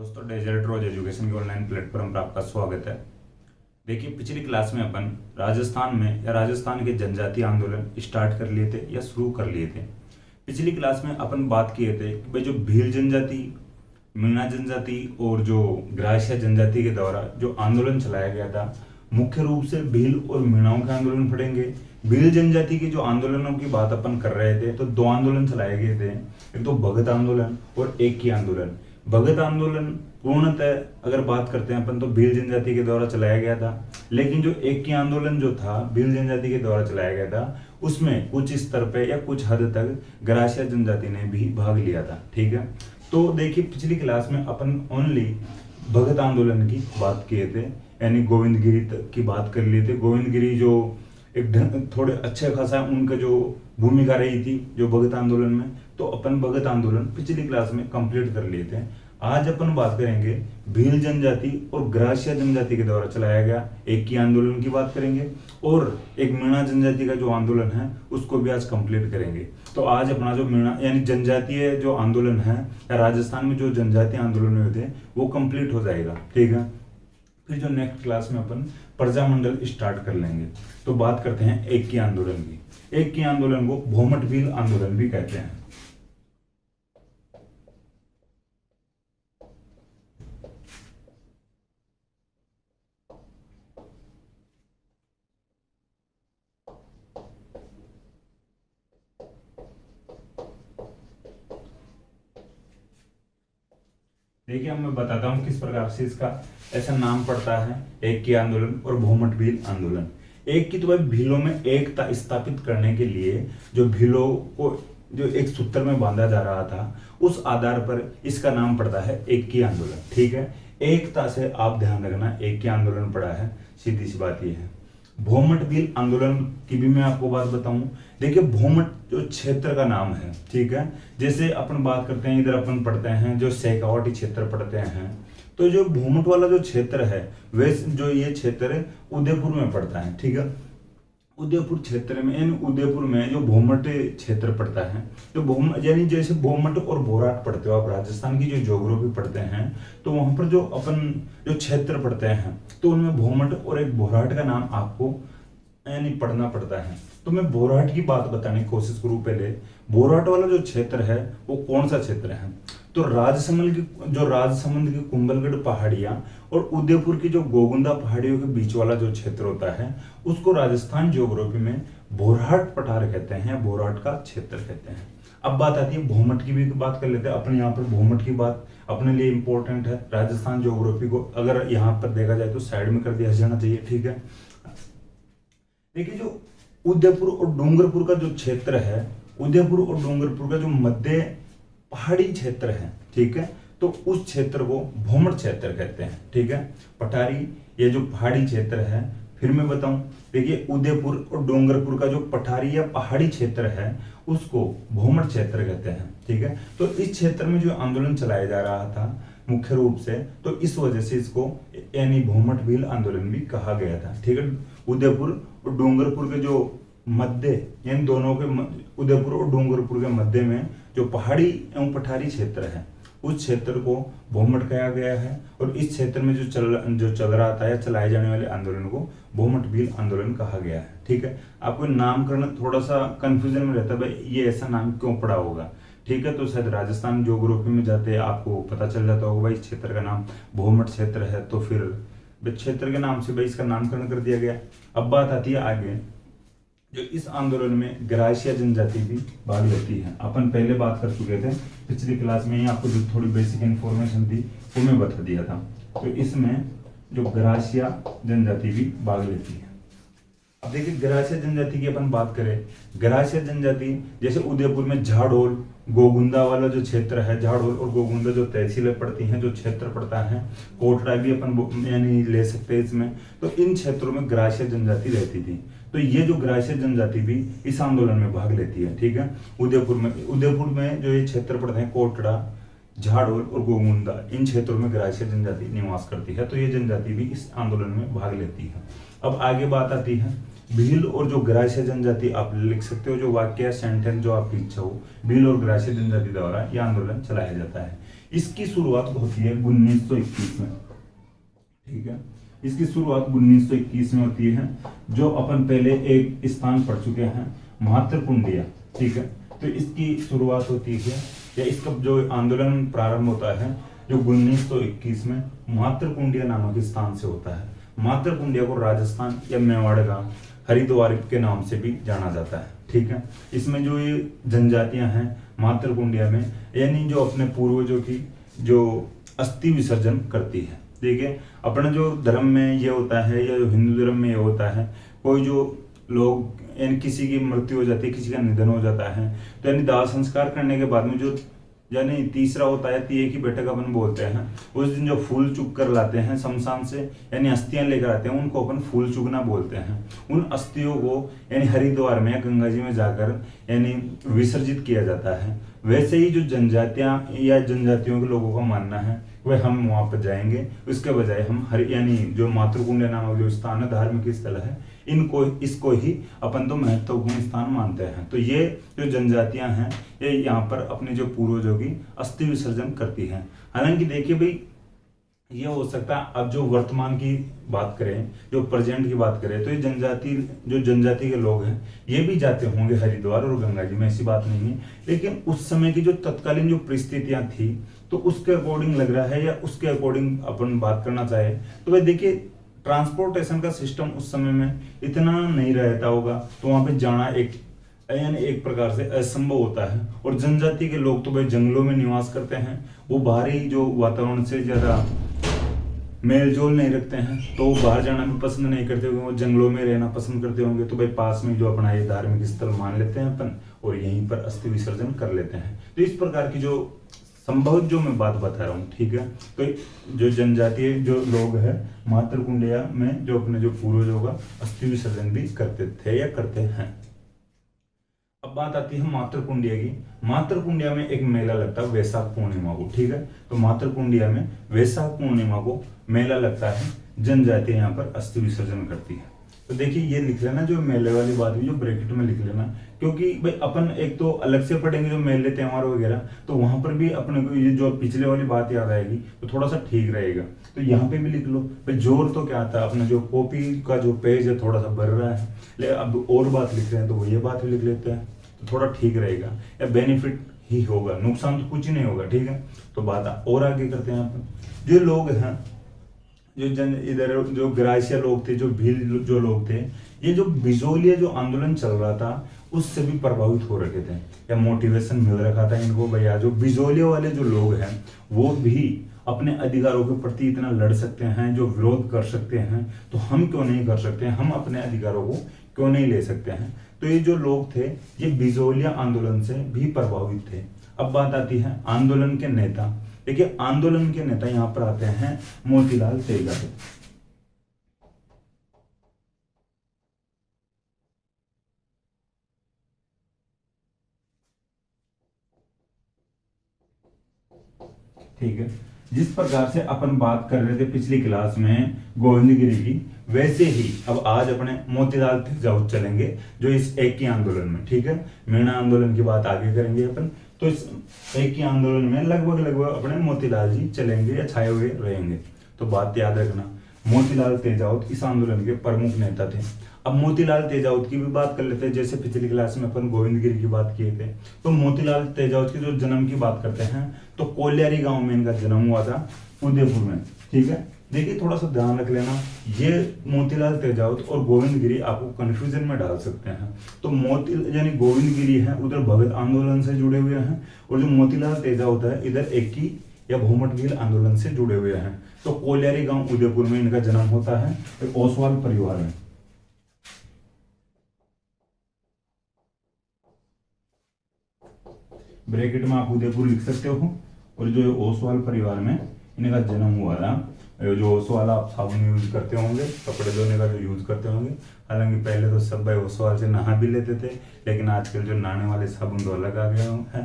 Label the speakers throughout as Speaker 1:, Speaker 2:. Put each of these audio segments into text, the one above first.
Speaker 1: दोस्तों डेजर्ट रोज एजुकेशन के online platform पर आपका स्वागत है। देखिए, पिछली क्लास में अपन राजस्थान में या राजस्थान के जनजातीय आंदोलन स्टार्ट कर लिए थे या शुरू कर लिए थे। पिछली क्लास में अपन बात किए थे कि भाई जो भील जनजाति, मीणा जनजाति और जो ग्रासिया जनजाति के द्वारा जो आंदोलन चलाया गया था, मुख्य रूप से भील और मीणाओं के आंदोलन पढ़ेंगे। भील जनजाति के जो आंदोलनों की बात अपन कर रहे थे तो दो आंदोलन चलाए गए थे, एक तो भगत आंदोलन और एक की आंदोलन। भगत आंदोलन पूर्णतः अगर बात करते हैं अपन तो भील जनजाति के द्वारा चलाया गया था, लेकिन जो एक की आंदोलन जो था भील जनजाति के द्वारा चलाया गया था उसमें कुछ स्तर पे या कुछ हद तक ग्रासिया जनजाति ने भी भाग लिया था। ठीक है, तो देखिए पिछली क्लास में अपन ओनली भगत आंदोलन की बात किए थे, यानी गोविंदगिरी तक की बात कर लिए थे। गोविंदगिरी जो एक थोड़े अच्छे खासा उनका जो भूमिका रही थी जो भगत आंदोलन में, तो अपन भगत आंदोलन पिछली क्लास में कंप्लीट कर लिए थे। आज अपन बात करेंगे भील जनजाति और ग्रासिया जनजाति के द्वारा चलाया गया एक की आंदोलन की बात करेंगे, और एक मीणा जनजाति का जो आंदोलन है उसको भी आज कंप्लीट करेंगे। तो आज अपना जो मीणा यानी जनजातीय जो आंदोलन है या राजस्थान में जो जनजातीय आंदोलन हुए थे वो कंप्लीट हो जाएगा। ठीक है, फिर जो नेक्स्ट क्लास में अपन प्रजामंडल स्टार्ट कर लेंगे। तो बात करते हैं एक की आंदोलन की। एक की आंदोलन को भोमट भील आंदोलन भी कहते हैं। देखिए, अब मैं बताता हूं किस प्रकार से इसका ऐसा नाम पड़ता है, एक की आंदोलन और भोमट भील आंदोलन। एक की तो भाई भीलों में एकता स्थापित करने के लिए जो भीलों को जो एक सूत्र में बांधा जा रहा था उस आधार पर इसका नाम पड़ता है एक की आंदोलन। ठीक है, एकता से आप ध्यान रखना, एक की आंदोलन पड़ा है, सीधी सी बात यह है। भोमट भील आंदोलन की भी मैं आपको बात बताऊं। देखिए, भोमट जो क्षेत्र का नाम है, ठीक है, जैसे अपन बात करते हैं इधर अपन पढ़ते हैं जो शेखावाटी क्षेत्र पढ़ते हैं, तो जो भोमट वाला जो क्षेत्र है वे जो ये क्षेत्र उदयपुर में पड़ता है। ठीक है, उदयपुर क्षेत्र में यानी उदयपुर में जो भोमट क्षेत्र पड़ता है, जो भोमट यानी जैसे भोमट और बोराट पढ़ते हो आप, राजस्थान की जो ज्योग्राफी पढ़ते हैं तो वहां पर जो अपन जो क्षेत्र पढ़ते हैं तो उनमें भोमट और एक बोराट का नाम आपको यानी पढ़ना पड़ता है। तो मैं बोराट की बात बताने की कोशिश करूं। पहले बोराट वाला जो क्षेत्र है वो कौन सा क्षेत्र है, तो राजसमंद की कुंभलगढ़ पहाड़ियां और उदयपुर की जो गोगुंदा पहाड़ियों के बीच वाला जो क्षेत्र होता है उसको राजस्थान ज्योग्राफी में बोराट पठार कहते हैं, बोराट का क्षेत्र कहते हैं। अब बात आती है भोमट की भी बात कर लेते हैं। अपने यहाँ पर भोमट की बात अपने लिए इंपॉर्टेंट है, राजस्थान ज्योग्राफी को अगर यहाँ पर देखा जाए तो साइड में कर दिया जाना चाहिए। ठीक है, देखिए जो उदयपुर और डूंगरपुर का जो क्षेत्र है, उदयपुर और डूंगरपुर का जो मध्य पहाड़ी क्षेत्र है, ठीक है, तो उस क्षेत्र को भोमट क्षेत्र कहते हैं। ठीक है, पठारी ये जो पहाड़ी क्षेत्र है, फिर मैं बताऊं, देखिए उदयपुर और डूंगरपुर का जो पठारी या पहाड़ी क्षेत्र है उसको भोमट क्षेत्र कहते हैं। ठीक है, तो इस क्षेत्र में जो आंदोलन चलाया जा रहा था मुख्य रूप से, तो इस वजह से इसको यानी भोमट भील आंदोलन भी कहा गया था। ठीक है, उदयपुर और डूंगरपुर के जो मध्य यानी दोनों के उदयपुर और डूंगरपुर के मध्य में जो पहाड़ी एवं पठारी क्षेत्र है उस क्षेत्र को भोमट कहा गया है, और इस क्षेत्र में जो चल रहा था या चलाए जाने वाले आंदोलन को भोमट भील आंदोलन कहा गया है। ठीक है, आपको नामकरण थोड़ा सा कंफ्यूजन में रहता है, भाई ये ऐसा नाम क्यों पड़ा होगा। ठीक है, तो शायद राजस्थान ज्योग्राफी में जाते आपको पता चल जाता होगा भाई क्षेत्र का नाम भोमट क्षेत्र है, तो फिर क्षेत्र के नाम से भाई इसका नामकरण कर दिया गया। अब बात आती है आगे, जो इस आंदोलन में ग्रासिया जनजाति भी भाग लेती है। अपन पहले बात कर चुके थे पिछली क्लास में ही, आपको जो थोड़ी बेसिक इन्फॉर्मेशन थी वो मैं बता दिया था। तो इसमें जो ग्रासिया जनजाति भी भाग लेती है। अब देखिए ग्रासिया जनजाति की अपन बात करें, ग्रासिया जनजाति जैसे उदयपुर में झाड़ोल गोगुंदा वाला जो क्षेत्र है, झाड़ोल और गोगुंदा जो तहसीलें पड़ती हैं, जो क्षेत्र पड़ता है, कोटरा भी अपन यानी ले सकते हैं इसमें, तो इन क्षेत्रों में ग्रासिया जनजाति रहती थी। तो ये जो ग्रासिया जनजाति भी इस आंदोलन में भाग लेती है। ठीक है, उदयपुर में जो ये क्षेत्र पड़ते हैं, कोटड़ा, झाड़ोल और गोगुंदा, इन क्षेत्रों में ग्रासिया जनजाति निवास करती है, तो ये जनजाति भी इस आंदोलन में भाग लेती है। अब आगे बात आती है भील और जो ग्रासिया जनजाति, आप लिख सकते हो जो वाक्य सेंटेंस जो आपकी इच्छा हो, भील और ग्रासिया जनजाति द्वारा यह आंदोलन चलाया जाता है। इसकी शुरुआत होती है 1921 में, ठीक है। इसकी शुरुआत 1921 में होती है। जो अपन पहले एक स्थान पढ़ चुके हैं, महात्रिपुंडिया, ठीक है। तो इसकी शुरुआत होती है या इसका जो आंदोलन प्रारंभ होता है जो 1921 में महात्रिपुंडिया नामक स्थान से होता है। महात्रिपुंडिया को राजस्थान या मेवाड़ का हरिद्वार के नाम से भी जाना जाता है, ठीक है। इसमें जो ये जनजातियां हैं महात्रिपुंडिया में, यानी जो अपने पूर्वजों की जो अस्थि विसर्जन करती है। देखिए अपने जो धर्म में ये होता है या जो हिंदू धर्म में ये होता है, कोई जो लोग यानी किसी की मृत्यु हो जाती है, किसी का निधन हो जाता है, तो यानी दाह संस्कार करने के बाद में जो यानी तीसरा होता है, तीये की बैठक अपन बोलते हैं, उस दिन जो फूल चुग कर लाते हैं शमशान से, यानी अस्थियां लेकर आते हैं, उनको अपन फूल चुगना बोलते हैं। उन अस्थियों को यानी हरिद्वार में या गंगा जी में जाकर यानी विसर्जित किया जाता है। वैसे ही जो जनजातियां या जनजातियों के लोगों का मानना है वह हम वहां पर जाएंगे, उसके बजाय हम यानी जो मातृकुंड नामक जो स्थान है, धार्मिक स्थल है, इसको ही अपन तो महत्वपूर्ण स्थान मानते हैं। तो ये जो जनजातियां हैं ये यहाँ पर अपने जो पूर्वजों की अस्थि विसर्जन करती हैं। हालांकि देखिए भाई ये हो सकता है अब जो वर्तमान की बात करें, जो प्रेजेंट की बात करें, तो ये जनजाति के लोग हैं ये भी जाते होंगे हरिद्वार और गंगा जी में, ऐसी बात नहीं है। लेकिन उस समय की जो तत्कालीन जो परिस्थितियां थी तो उसके अकॉर्डिंग लग रहा है, या उसके अकॉर्डिंग अपन बात करना चाहे तो भाई देखिए ट्रांसपोर्टेशन का सिस्टम उस समय में इतना नहीं रहता होगा, तो वहां पे जाना एक प्रकार से असंभव होता है। और जनजाति के लोग तो भाई जंगलों में निवास करते हैं, वो बाहरी जो वातावरण से ज्यादा मेल जोल नहीं रखते हैं, तो वो बाहर जाना भी पसंद नहीं करते होंगे, वो जंगलों में रहना पसंद करते होंगे। तो भाई पास में जो अपना ये धार्मिक स्थल मान लेते हैं अपन और यहीं पर अस्थि विसर्जन कर लेते हैं। तो इस प्रकार की जो संभव जो मैं बात बता रहा हूँ, ठीक है। तो जो जनजातीय जो लोग हैं मातृकुंडिया में जो अपने जो पूर्वजों का अस्थि विसर्जन भी करते थे या करते हैं। अब बात आती है मातृकुंडिया की। मातृकुंडिया में एक मेला लगता है वैशाख पूर्णिमा को, ठीक है। तो मातृकुंडिया में वैशाख पूर्णिमा को मेला लगता है, जनजातियां यहाँ पर अस्थि विसर्जन करती है। तो देखिए ये लिख लेना, जो मेले वाली बात भी जो ब्रैकेट में लिख लेना, क्योंकि भाई अपन एक तो अलग से पढ़ेंगे जो मेले त्योहार वगैरह, तो वहां पर भी अपने को ये जो पिछले वाली बात याद आएगी तो थोड़ा सा ठीक रहेगा। तो यहाँ पे भी लिख लो भाई, जोर तो क्या आता है, अपने जो कॉपी का जो पेज है थोड़ा सा भर रहा है, लेकिन अब और बात लिख रहे हैं तो वो ये बात भी लिख लेते हैं तो थोड़ा ठीक रहेगा, या बेनिफिट ही होगा, नुकसान तो कुछ नहीं होगा, ठीक है। तो बात और आगे करते हैं अपन। जो लोग हैं जो इधर जो ग्रासिया लोग थे, जो भील जो लोग थे, ये जो बिजोलिया जो आंदोलन चल रहा था उससे भी प्रभावित हो रखे थे, या मोटिवेशन मिल रखा था इनको भैया। जो बिजोलिया वाले जो लोग हैं वो भी अपने अधिकारों के प्रति इतना लड़ सकते हैं, जो विरोध कर सकते हैं, तो हम क्यों नहीं कर सकते हैं, हम अपने अधिकारों को क्यों नहीं ले सकते हैं। तो ये जो लोग थे ये बिजोलिया आंदोलन से भी प्रभावित थे। अब बात आती है आंदोलन के नेता। देखिए आंदोलन के नेता यहां पर आते हैं मोतीलाल तेजाब। ठीक है, जिस प्रकार से अपन बात कर रहे थे पिछली क्लास में गोविंदगिरी की, वैसे ही अब आज अपने मोतीलाल तेजाब चलेंगे जो इस एक ही आंदोलन में, ठीक है। मीणा आंदोलन की बात आगे करेंगे अपन, तो इस एक ही आंदोलन में लगभग अपने मोतीलाल जी चलेंगे या छाए हुए रहेंगे। तो बात याद रखना, मोतीलाल तेजाब इस आंदोलन के प्रमुख नेता थे। अब मोतीलाल तेजाब की भी बात कर लेते हैं, जैसे पिछली क्लास में अपन गोविंदगिरी की बात किए थे। तो मोतीलाल तेजाब के जो जन्म की बात करते हैं तो कोल्यारी गांव में इनका जन्म हुआ था, उदयपुर में, ठीक है। देखिए थोड़ा सा ध्यान रख लेना, ये मोतीलाल तेजाब और गोविंदगिरी आपको कंफ्यूजन में डाल सकते हैं। तो यानी गोविंदगिरी है उधर भगत आंदोलन से जुड़े हुए हैं, और जो मोतीलाल तेजाब है इधर एकी या भूमट भील आंदोलन से जुड़े हुए हैं। तो कोल्यारी गांव उदयपुर में इनका जन्म होता है, एक ओसवाल परिवार में। ब्रैकेट में आप उदयपुर लिख सकते हो, और जो ओसवाल परिवार में इनका जन्म हुआ था। जो ओसवाल आप साबुन यूज करते होंगे, कपड़े धोने का जो यूज करते होंगे, हालांकि पहले तो सब भाई ओसवाल से नहा भी लेते थे, लेकिन आजकल जो नहाने वाले साबुन तो अलग आ गया है,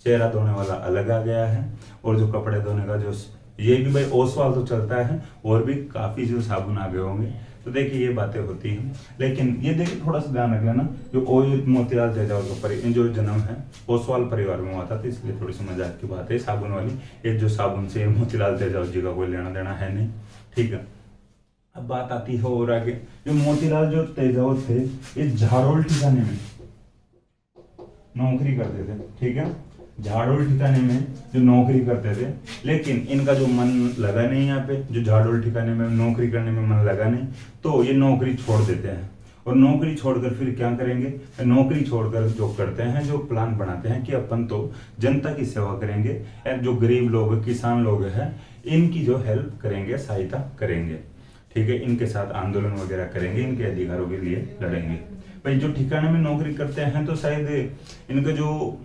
Speaker 1: चेहरा धोने वाला अलग आ गया है, और जो कपड़े धोने का जो ये भी भाई ओसवाल तो चलता है, और भी काफी जो साबुन आ गए होंगे। तो देखिए ये बातें होती हैं। लेकिन ये देखिए थोड़ा सा ध्यान रख लेना, जो ओ मोतीलाल तेजावत का जो जन्म है ओसवाल परिवार में हुआ था, तो इसलिए थोड़ी सी मजाक की बात है साबुन वाली। ये जो साबुन से मोतीलाल तेजावत जी का कोई लेना देना है नहीं, ठीक है। अब बात आती है और आगे, जो मोतीलाल जो तेजावत थे ये झाड़ोल ठिकाने में नौकरी करते थे, ठीक है। झाड़ोल ठिकाने में जो नौकरी करते थे, लेकिन इनका जो मन लगा नहीं यहाँ पे, जो झाड़ोल ठिकाने में नौकरी करने में मन लगा नहीं, तो ये नौकरी छोड़ देते हैं। और नौकरी छोड़कर फिर क्या करेंगे, नौकरी छोड़कर जो करते हैं, जो प्लान बनाते हैं कि अपन तो जनता की सेवा करेंगे, जो गरीब लोग किसान लोग हैं इनकी जो हेल्प करेंगे, सहायता करेंगे, ठीक है। इनके साथ आंदोलन वगैरह करेंगे, इनके अधिकारों के लिए लड़ेंगे। भाई जो ठिकाने में नौकरी करते हैं तो शायद इनका जो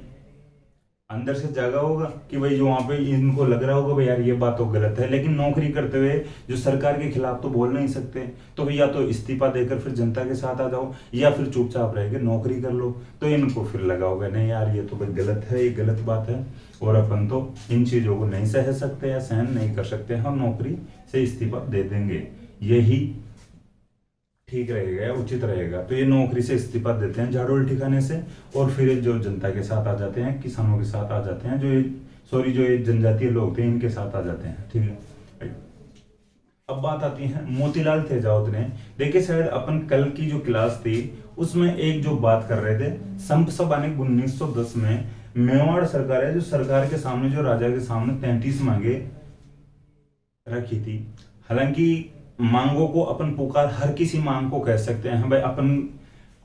Speaker 1: अंदर से जागा होगा कि भाई जो वहां पे इनको लग रहा होगा भाई यार ये बात तो गलत है, लेकिन नौकरी करते हुए जो सरकार के खिलाफ तो बोल नहीं सकते, तो भैया तो इस्तीफा देकर फिर जनता के साथ आ जाओ, या फिर चुपचाप रह के नौकरी कर लो। तो इनको फिर लगा होगा नहीं यार ये तो भाई गलत है, ये गलत बात है, और अपन तो इन चीजों को नहीं सह सकते या सहन नहीं कर सकते, हम नौकरी से इस्तीफा दे देंगे, यही ठीक रहेगा या उचित रहेगा। तो ये नौकरी से इस्तीफा देते हैं झाड़ोल ठिकाने से, और फिर जो जनता के साथ आ जाते हैं, किसानों के साथ आ जाते हैं, जो ये जनजातीय लोग थे इनके साथ आ जाते हैं, ठीक है। अब बात आती है मोतीलाल तेजावत ने, देखिए शायद अपन कल की जो क्लास थी उसमें एक जो बात कर रहे थे, संप सभा ने 1910 में मेवाड़ सरकार है जो सरकार के सामने, जो राजा के सामने 33 मांगे रखी थी। हालांकि मांगों को अपन पुकार हर किसी मांग को कह सकते हैं भाई, अपन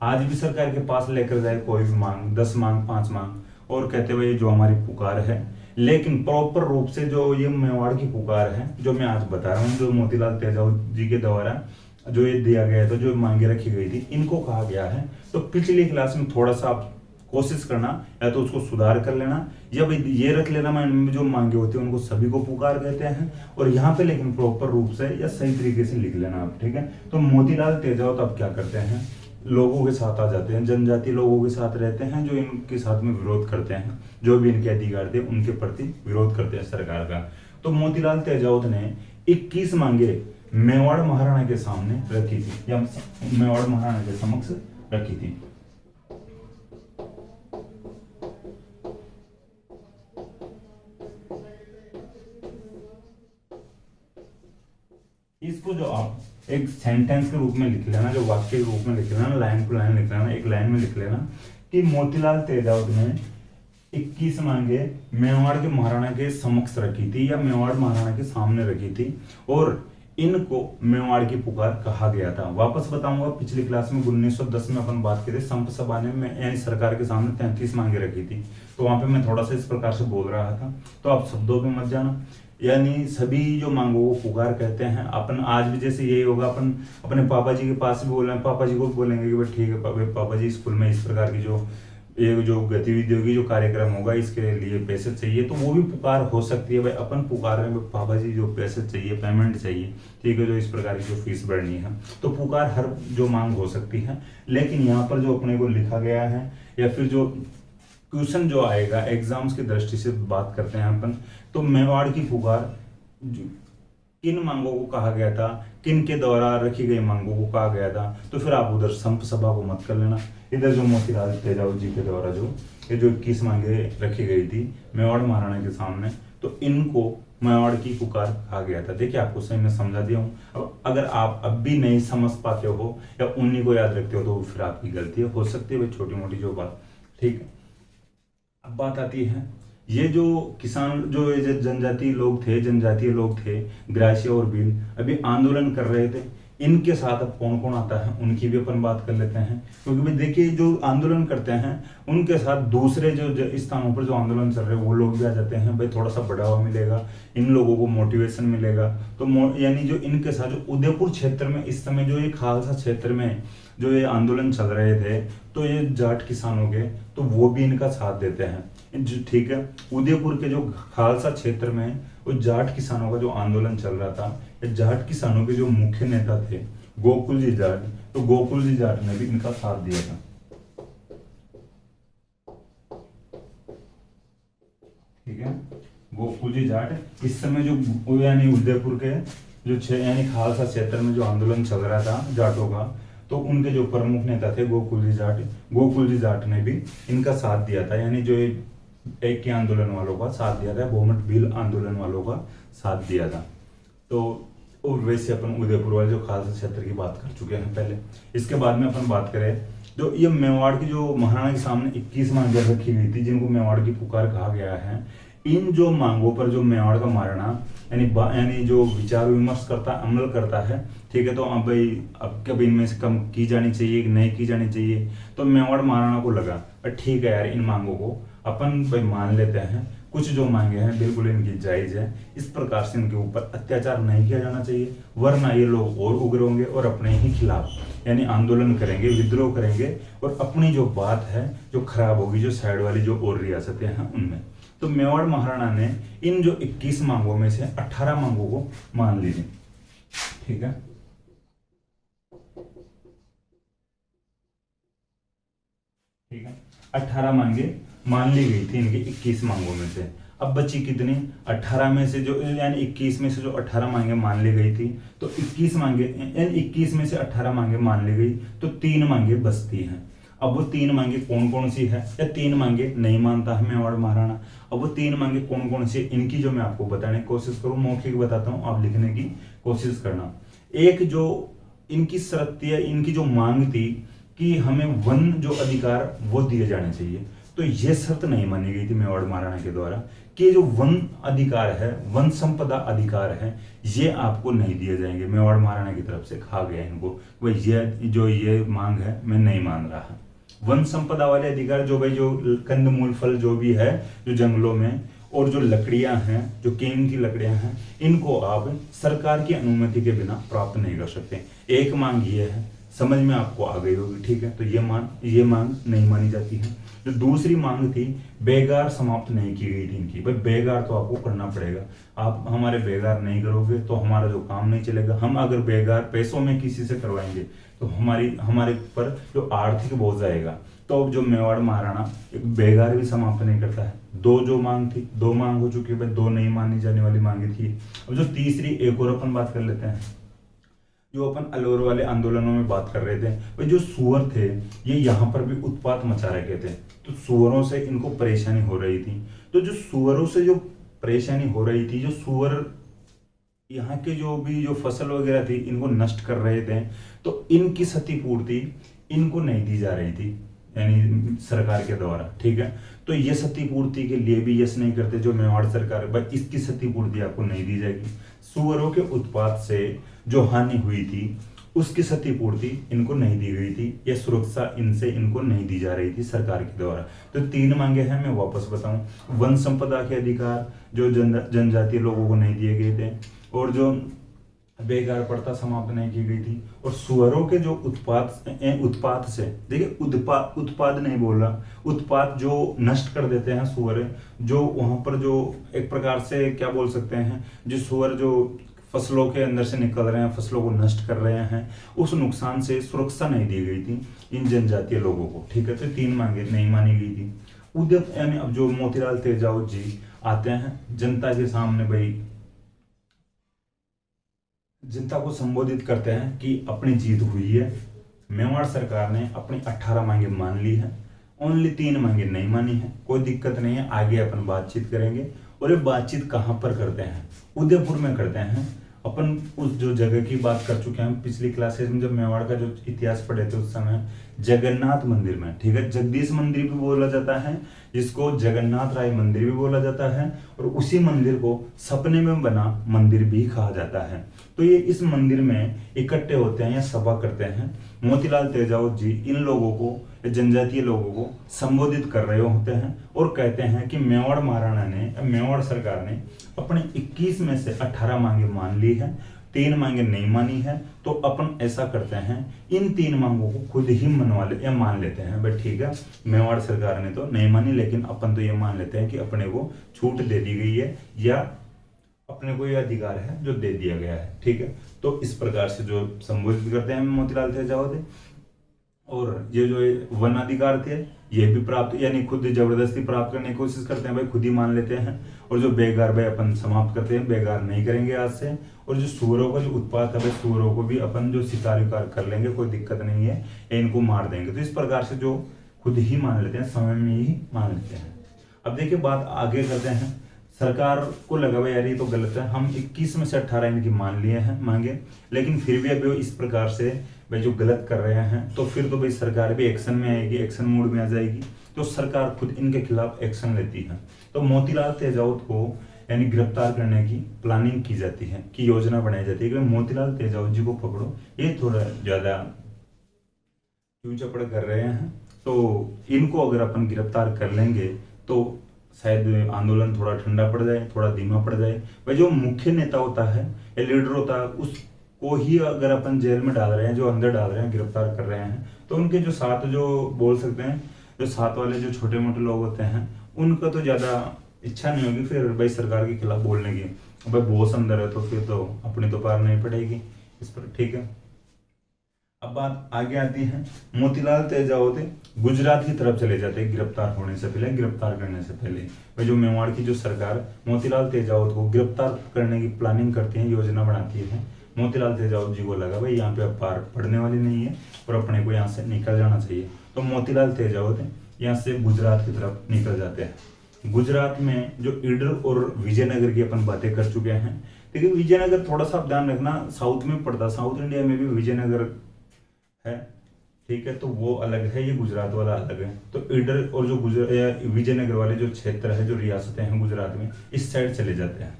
Speaker 1: आज भी सरकार के पास लेकर जाए कोई भी मांग, 10 मांग 5 मांग, और कहते भाई जो हमारी पुकार है, लेकिन प्रॉपर रूप से जो ये मेवाड़ की पुकार है जो मैं आज बता रहा हूँ, जो मोतीलाल तेजावत जी के द्वारा जो ये दिया गया था, जो मांगे रखी गई थी, इनको कहा गया है। तो पिछली क्लास में थोड़ा सा आप कोशिश करना, या तो उसको सुधार कर लेना, या भाई ये रख लेना माइंड में जो मांगे होती है उनको सभी को पुकार कहते हैं, और यहाँ पे लेकिन प्रॉपर रूप से या सही तरीके से लिख लेना आप, ठीक है। तो मोतीलाल तेजावत अब क्या करते हैं, लोगों के साथ आ जाते हैं, जनजाति लोगों के साथ रहते हैं, जो इनके साथ में विरोध करते हैं, जो भी इनके अधिकार थे उनके प्रति विरोध करते हैं सरकार का। तो मोतीलाल तेजावत ने 21 मांगे मेवाड़ महाराणा के सामने रखी थी, या मेवाड़ महाराणा के समक्ष रखी थी। इसको जो आप एक सेंटेंस के रूप में लिख लेना, जो वाक्य के रूप में लिख लेना, लाइन टू लाइन लिख लेना, एक लाइन में लिख लेना कि मोतीलाल तेजावत ने 21 मांगे मेवाड़ के महाराणा के समक्ष रखी थी, या मेवाड़ महाराणा के सामने रखी थी, और इनको मेवाड़ की पुकार कहा गया था। वापस बताऊंगा, पिछली क्लास में 1910 में अपन बात की थी, संप सभा ने यानी सरकार के सामने 33 मांगे रखी थी, तो वहां पे मैं थोड़ा सा इस प्रकार से बोल रहा था, तो आप शब्दों पे मत जाना। यानी सभी जो मांगों को पुकार कहते हैं। अपन आज भी जैसे यही होगा, अपन अपने पापा जी के पास भी बोल रहे हैं, पापा जी को बोलेंगे कि भाई ठीक है पापा जी, स्कूल में इस प्रकार की जो गतिविधि होगी, जो कार्यक्रम होगा, इसके लिए पैसे चाहिए, तो वो भी पुकार हो सकती है। भाई अपन पुकार रहे हैं पापा जी जो पैसे चाहिए, पेमेंट चाहिए, ठीक है, जो इस प्रकार की जो फीस भरनी है, तो पुकार हर जो मांग हो सकती है। लेकिन यहाँ पर जो अपने को लिखा गया है, या फिर जो क्वेश्चन जो आएगा एग्जाम्स की दृष्टि से बात करते हैं अपन, तो मेवाड़ की पुकार किन मांगों को कहा गया था, किन के द्वारा रखी गई मांगों को कहा गया था, तो फिर आप उधर संप सभा को मत कर लेना। इधर जो मोतीलाल तेजावत जी के द्वारा जो 21 मांगे रखी गई थी मेवाड़ महाराणा के सामने, तो इनको मेवाड़ की पुकार कहा गया था। देखिए आपको सही में समझा दिया हूँ। अब अगर आप अब भी नहीं समझ पाते हो या उन्हीं को याद रखते हो, तो फिर आपकी गलती हो सकती है, छोटी मोटी जो बात, ठीक है। अब बात आती है, ये जो किसान जो ये जनजातीय लोग थे, ग्राह्य और भील, अभी आंदोलन कर रहे थे, इनके साथ अब कौन कौन आता है उनकी भी अपन बात कर लेते हैं। क्योंकि भाई देखिए जो आंदोलन करते हैं उनके साथ दूसरे जो स्थानों पर जो आंदोलन चल रहे हैं वो लोग भी आ जाते हैं। भाई थोड़ा सा बढ़ावा मिलेगा, इन लोगों को मोटिवेशन मिलेगा। तो यानी जो इनके साथ जो उदयपुर क्षेत्र में इस समय जो ये खालसा क्षेत्र में जो ये आंदोलन चल रहे थे, तो ये जाट किसानों के, तो वो भी इनका साथ देते हैं, ठीक है। उदयपुर के जो खालसा क्षेत्र में वो जाट किसानों का जो आंदोलन चल रहा था, जाट किसानों के जो मुख्य नेता थे गोकुल जी जाट, तो गोकुल जी जाट ने भी इनका साथ दिया था, ठीक है। गोकुल जी जाट इस समय जो यानी उदयपुर के जो यानी खालसा क्षेत्र में जो आंदोलन चल रहा था जाटों का, तो उनके जो प्रमुख नेता थे गोकुल जी जाट ने भी इनका साथ दिया था, यानी जो एक के आंदोलन वालों का साथ दिया था, भूमट भील आंदोलन वालों का साथ दिया था। तो और वैसे अपन उदयपुर वाले जो खालसा क्षेत्र की बात कर चुके हैं पहले। इसके बाद में अपन बात करें जो ये मेवाड़ की जो महाराणा के सामने 21 मांगें रखी गई थी, जिनको मेवाड़ की पुकार कहा गया है, इन जो मांगों पर जो मेवाड़ का महाराणा यानी जो विचार विमर्श करता, अमल करता है, ठीक है, तो अब भाई अब कभी इनमें से कम की जानी चाहिए कि नहीं की जानी चाहिए, तो मेवाड़ महाराणा को लगा ठीक है यार, इन मांगों को अपन भाई मान लेते हैं, कुछ जो मांगे हैं बिल्कुल इनकी जायज है, इस प्रकार से इनके ऊपर अत्याचार नहीं किया जाना चाहिए, वरना ये लोग और उग्र होंगे और अपने ही खिलाफ यानी आंदोलन करेंगे, विद्रोह करेंगे, और अपनी जो बात है जो खराब होगी, जो साइड वाली जो और रियासतें हैं उनमें। तो मेवाड़ महाराणा ने इन जो 21 मांगों में से 18 मांगों को मान ली थी, ठीक है। ठीक है, 18 मांगे मान ली गई थी इनकी 21 मांगों में से। अब बची कितनी? 18 में से जो यानी 21 में से जो 18 मांगे मान ली गई थी, तो 21 मांगे यानी 21 में से 18 मांगे मान ली गई, तो 3 मांगे बचती हैं। अब वो 3 मांगे कौन कौन सी है, या 3 मांगे नहीं मानता है मेवाड़ महाराणा। अब वो 3 मांगे कौन कौन सी, इनकी जो मैं आपको बताने की कोशिश करूँ, मौखिक बताता हूँ, आप लिखने की कोशिश करना। एक जो इनकी शर्त थी, इनकी जो मांग थी कि हमें वन जो अधिकार वो दिए जाने चाहिए, तो ये शर्त नहीं मानी गई थी मेवाड़ महाराणा के द्वारा कि जो वन अधिकार है, वन संपदा अधिकार है, ये आपको नहीं दिए जाएंगे। मेवाड़ महाराणा की तरफ से कहा गया इनको, भाई ये जो ये मांग है मैं नहीं मान रहा। वन संपदा वाले अधिकार जो भाई जो कंदमूल फल जो भी है जो जंगलों में, और जो लकड़ियां हैं, जो कीमती लकड़ियां हैं, इनको आप सरकार की अनुमति के बिना प्राप्त नहीं कर सकते। एक मांग ये है, समझ में आपको आ गई होगी, ठीक है। तो ये मांग नहीं मानी जाती है। जो दूसरी मांग थी, बेगार समाप्त नहीं की गई थी इनकी, भाई बेगार तो आपको करना पड़ेगा, आप हमारे बेगार नहीं करोगे तो हमारा जो काम नहीं चलेगा। हम अगर बेगार पैसों में किसी से करवाएंगे तो हमारे पर जो आर्थिक बोझ आएगा। तो अब जो मेवाड़ महाराणा एक बेगार भी समाप्त नहीं करता है। दो मांग हो चुकी है भाई, 2 नहीं मानी जाने वाली मांगी थी। अब जो तीसरी एक और अपन बात कर लेते हैं, जो अपन अलवर वाले आंदोलनों में बात कर रहे थे, भाई जो सुअर थे ये यहाँ पर भी उत्पात मचा रखे थे, तो सुअरों से इनको परेशानी हो रही थी। तो जो सुअरों से जो परेशानी हो रही थी, जो सुअर यहाँ के जो फसल वगैरह थी इनको नष्ट कर रहे थे, तो इनकी क्षतिपूर्ति इनको नहीं दी जा रही थी, यानी सरकार के द्वारा, ठीक है। तो ये क्षतिपूर्ति के लिए भी यस नहीं करते जो मेवाड़ सरकार, भाई इसकी क्षतिपूर्ति आपको नहीं दी जाएगी। सुअरों के उत्पात से जो हानि हुई थी उसकी क्षतिपूर्ति इनको नहीं दी गई थी, या सुरक्षा इनसे इनको नहीं दी जा रही थी सरकार के द्वारा। तो 3 मांगे हैं, मैं वापस बताऊं। वन संपदा के अधिकार जो जनजातीय लोगों को नहीं दिए गए थे, और जो बेकार प्रथा समाप्त नहीं की गई थी, और सुअरों के जो उत्पाद से, देखिए उत्पाद नहीं बोल रहा, उत्पाद जो नष्ट कर देते हैं सुअर, जो वहां पर जो एक प्रकार से क्या बोल सकते हैं, जो सुअर जो फसलों के अंदर से निकल रहे हैं, फसलों को नष्ट कर रहे हैं, उस नुकसान से सुरक्षा नहीं दी गई थी इन जनजातीय लोगों को, ठीक है। तो 3 मांगे नहीं मानी गई थी। उद्यम यानी अब जो मोतीलाल तेजावत जी आते हैं जनता के सामने, भाई जनता को संबोधित करते हैं कि अपनी जीत हुई है, मेवाड़ सरकार ने अपनी 18 मांगे मान ली है, ओनली 3 मांगे नहीं मानी है, कोई दिक्कत नहीं है, आगे अपन बातचीत करेंगे। और ये बातचीत कहाँ पर करते हैं? उदयपुर में करते हैं। अपन उस जो जगह की बात कर चुके हैं पिछली क्लासेस में, जब मेवाड़ का जो इतिहास पढ़े थे उस समय, जगन्नाथ मंदिर में, ठीक है। जगदीश मंदिर भी बोला जाता है, जिसको जगन्नाथ राय मंदिर भी बोला जाता है, और उसी मंदिर को सपने में बना मंदिर भी कहा जाता है। तो ये इस मंदिर में इकट्ठे होते हैं या सभा करते हैं। मोतीलाल तेजावत जी इन लोगों को, जनजातीय लोगों को संबोधित कर रहे होते हैं और कहते हैं कि मेवाड़ महाराणा ने, मेवाड़ सरकार ने अपने 21 में से 18 मांगे मान ली है, 3 मांगे नहीं मानी है। तो अपन ऐसा करते हैं, इन 3 मांगों को खुद ही मनवा ले या मान लेते हैं, भाई ठीक है, मेवाड़ सरकार ने तो नहीं मानी, लेकिन अपन तो ये मान लेते हैं कि अपने को छूट दे दी गई है, या अपने को यह अधिकार है जो दे दिया गया है, ठीक है। तो इस प्रकार से जो संबोधित करते हैं मोतीलाल तेजावत, और ये जो वन अधिकार थे ये भी प्राप्त यानी खुद जबरदस्ती प्राप्त करने की कोशिश करते हैं, भाई खुद ही मान लेते हैं। और जो बेगार भाई अपन समाप्त करते हैं, बेगार नहीं करेंगे आज से। और जो सूअरों का जो उत्पात है भाई, सूअरों को भी अपन जो शिकार विकार कर लेंगे, कोई दिक्कत नहीं है, इनको मार देंगे। तो इस प्रकार से जो खुद ही मान लेते हैं, समय में ही मान लेते हैं। अब देखिए बात आगे करते हैं। सरकार को लगा भाई यार ये तो गलत है, हम 21 में से 18 इनकी मान लिए हैं मांगे, लेकिन फिर भी अभी वो इस प्रकार से भाई जो गलत कर रहे हैं, तो फिर तो भाई सरकार भी एक्शन में आएगी, एक्शन मोड में आ जाएगी। तो सरकार खुद इनके खिलाफ एक्शन लेती है। तो मोतीलाल तेजावत को यानी गिरफ्तार करने की प्लानिंग की जाती है, की योजना बनाई जाती है कि मोतीलाल तेजावत जी को पकड़ो, ये थोड़ा ज्यादा चूचपड़ कर रहे हैं, तो इनको अगर अपन गिरफ्तार कर लेंगे तो शायद आंदोलन थोड़ा ठंडा पड़ जाए, थोड़ा धीमा पड़ जाए। भाई जो मुख्य नेता होता है या लीडर होता है, उसको ही अगर अपन जेल में डाल रहे हैं, जो अंदर डाल रहे हैं, गिरफ्तार कर रहे हैं, तो उनके जो साथ जो बोल सकते हैं, जो साथ वाले जो छोटे मोटे लोग होते हैं, उनका तो ज्यादा इच्छा नहीं होगी फिर भाई सरकार के खिलाफ बोलने की। भाई बॉस अंदर है तो फिर तो अपनी तो पार नहीं पड़ेगी इस पर, ठीक है। अब बात आगे आती है, मोतीलाल तेजावत गुजरात की तरफ चले जाते हैं गिरफ्तार होने से पहले, गिरफ्तार करने से पहले। भाई जो मेवाड़ की जो सरकार मोतीलाल तेजावत को गिरफ्तार करने की प्लानिंग करती है, योजना बनाती है। मोतीलाल तेजावत जी को लगा भाई यहाँ पे अब पार पड़ने वाली नहीं है और अपने को यहाँ से निकल जाना चाहिए। तो मोतीलाल तेजावत यहाँ से गुजरात की तरफ निकल जाते हैं। गुजरात में जो ईडर और विजयनगर की अपन बातें कर चुके हैं। देखिए विजयनगर थोड़ा सा ध्यान रखना, साउथ में पड़ता, साउथ इंडिया में भी विजयनगर है, ठीक है, तो वो अलग है, ये गुजरात वाला अलग है। तो ईडर और जो विजयनगर वाले जो क्षेत्र है, जो रियासतें हैं गुजरात में, इस साइड चले जाते हैं।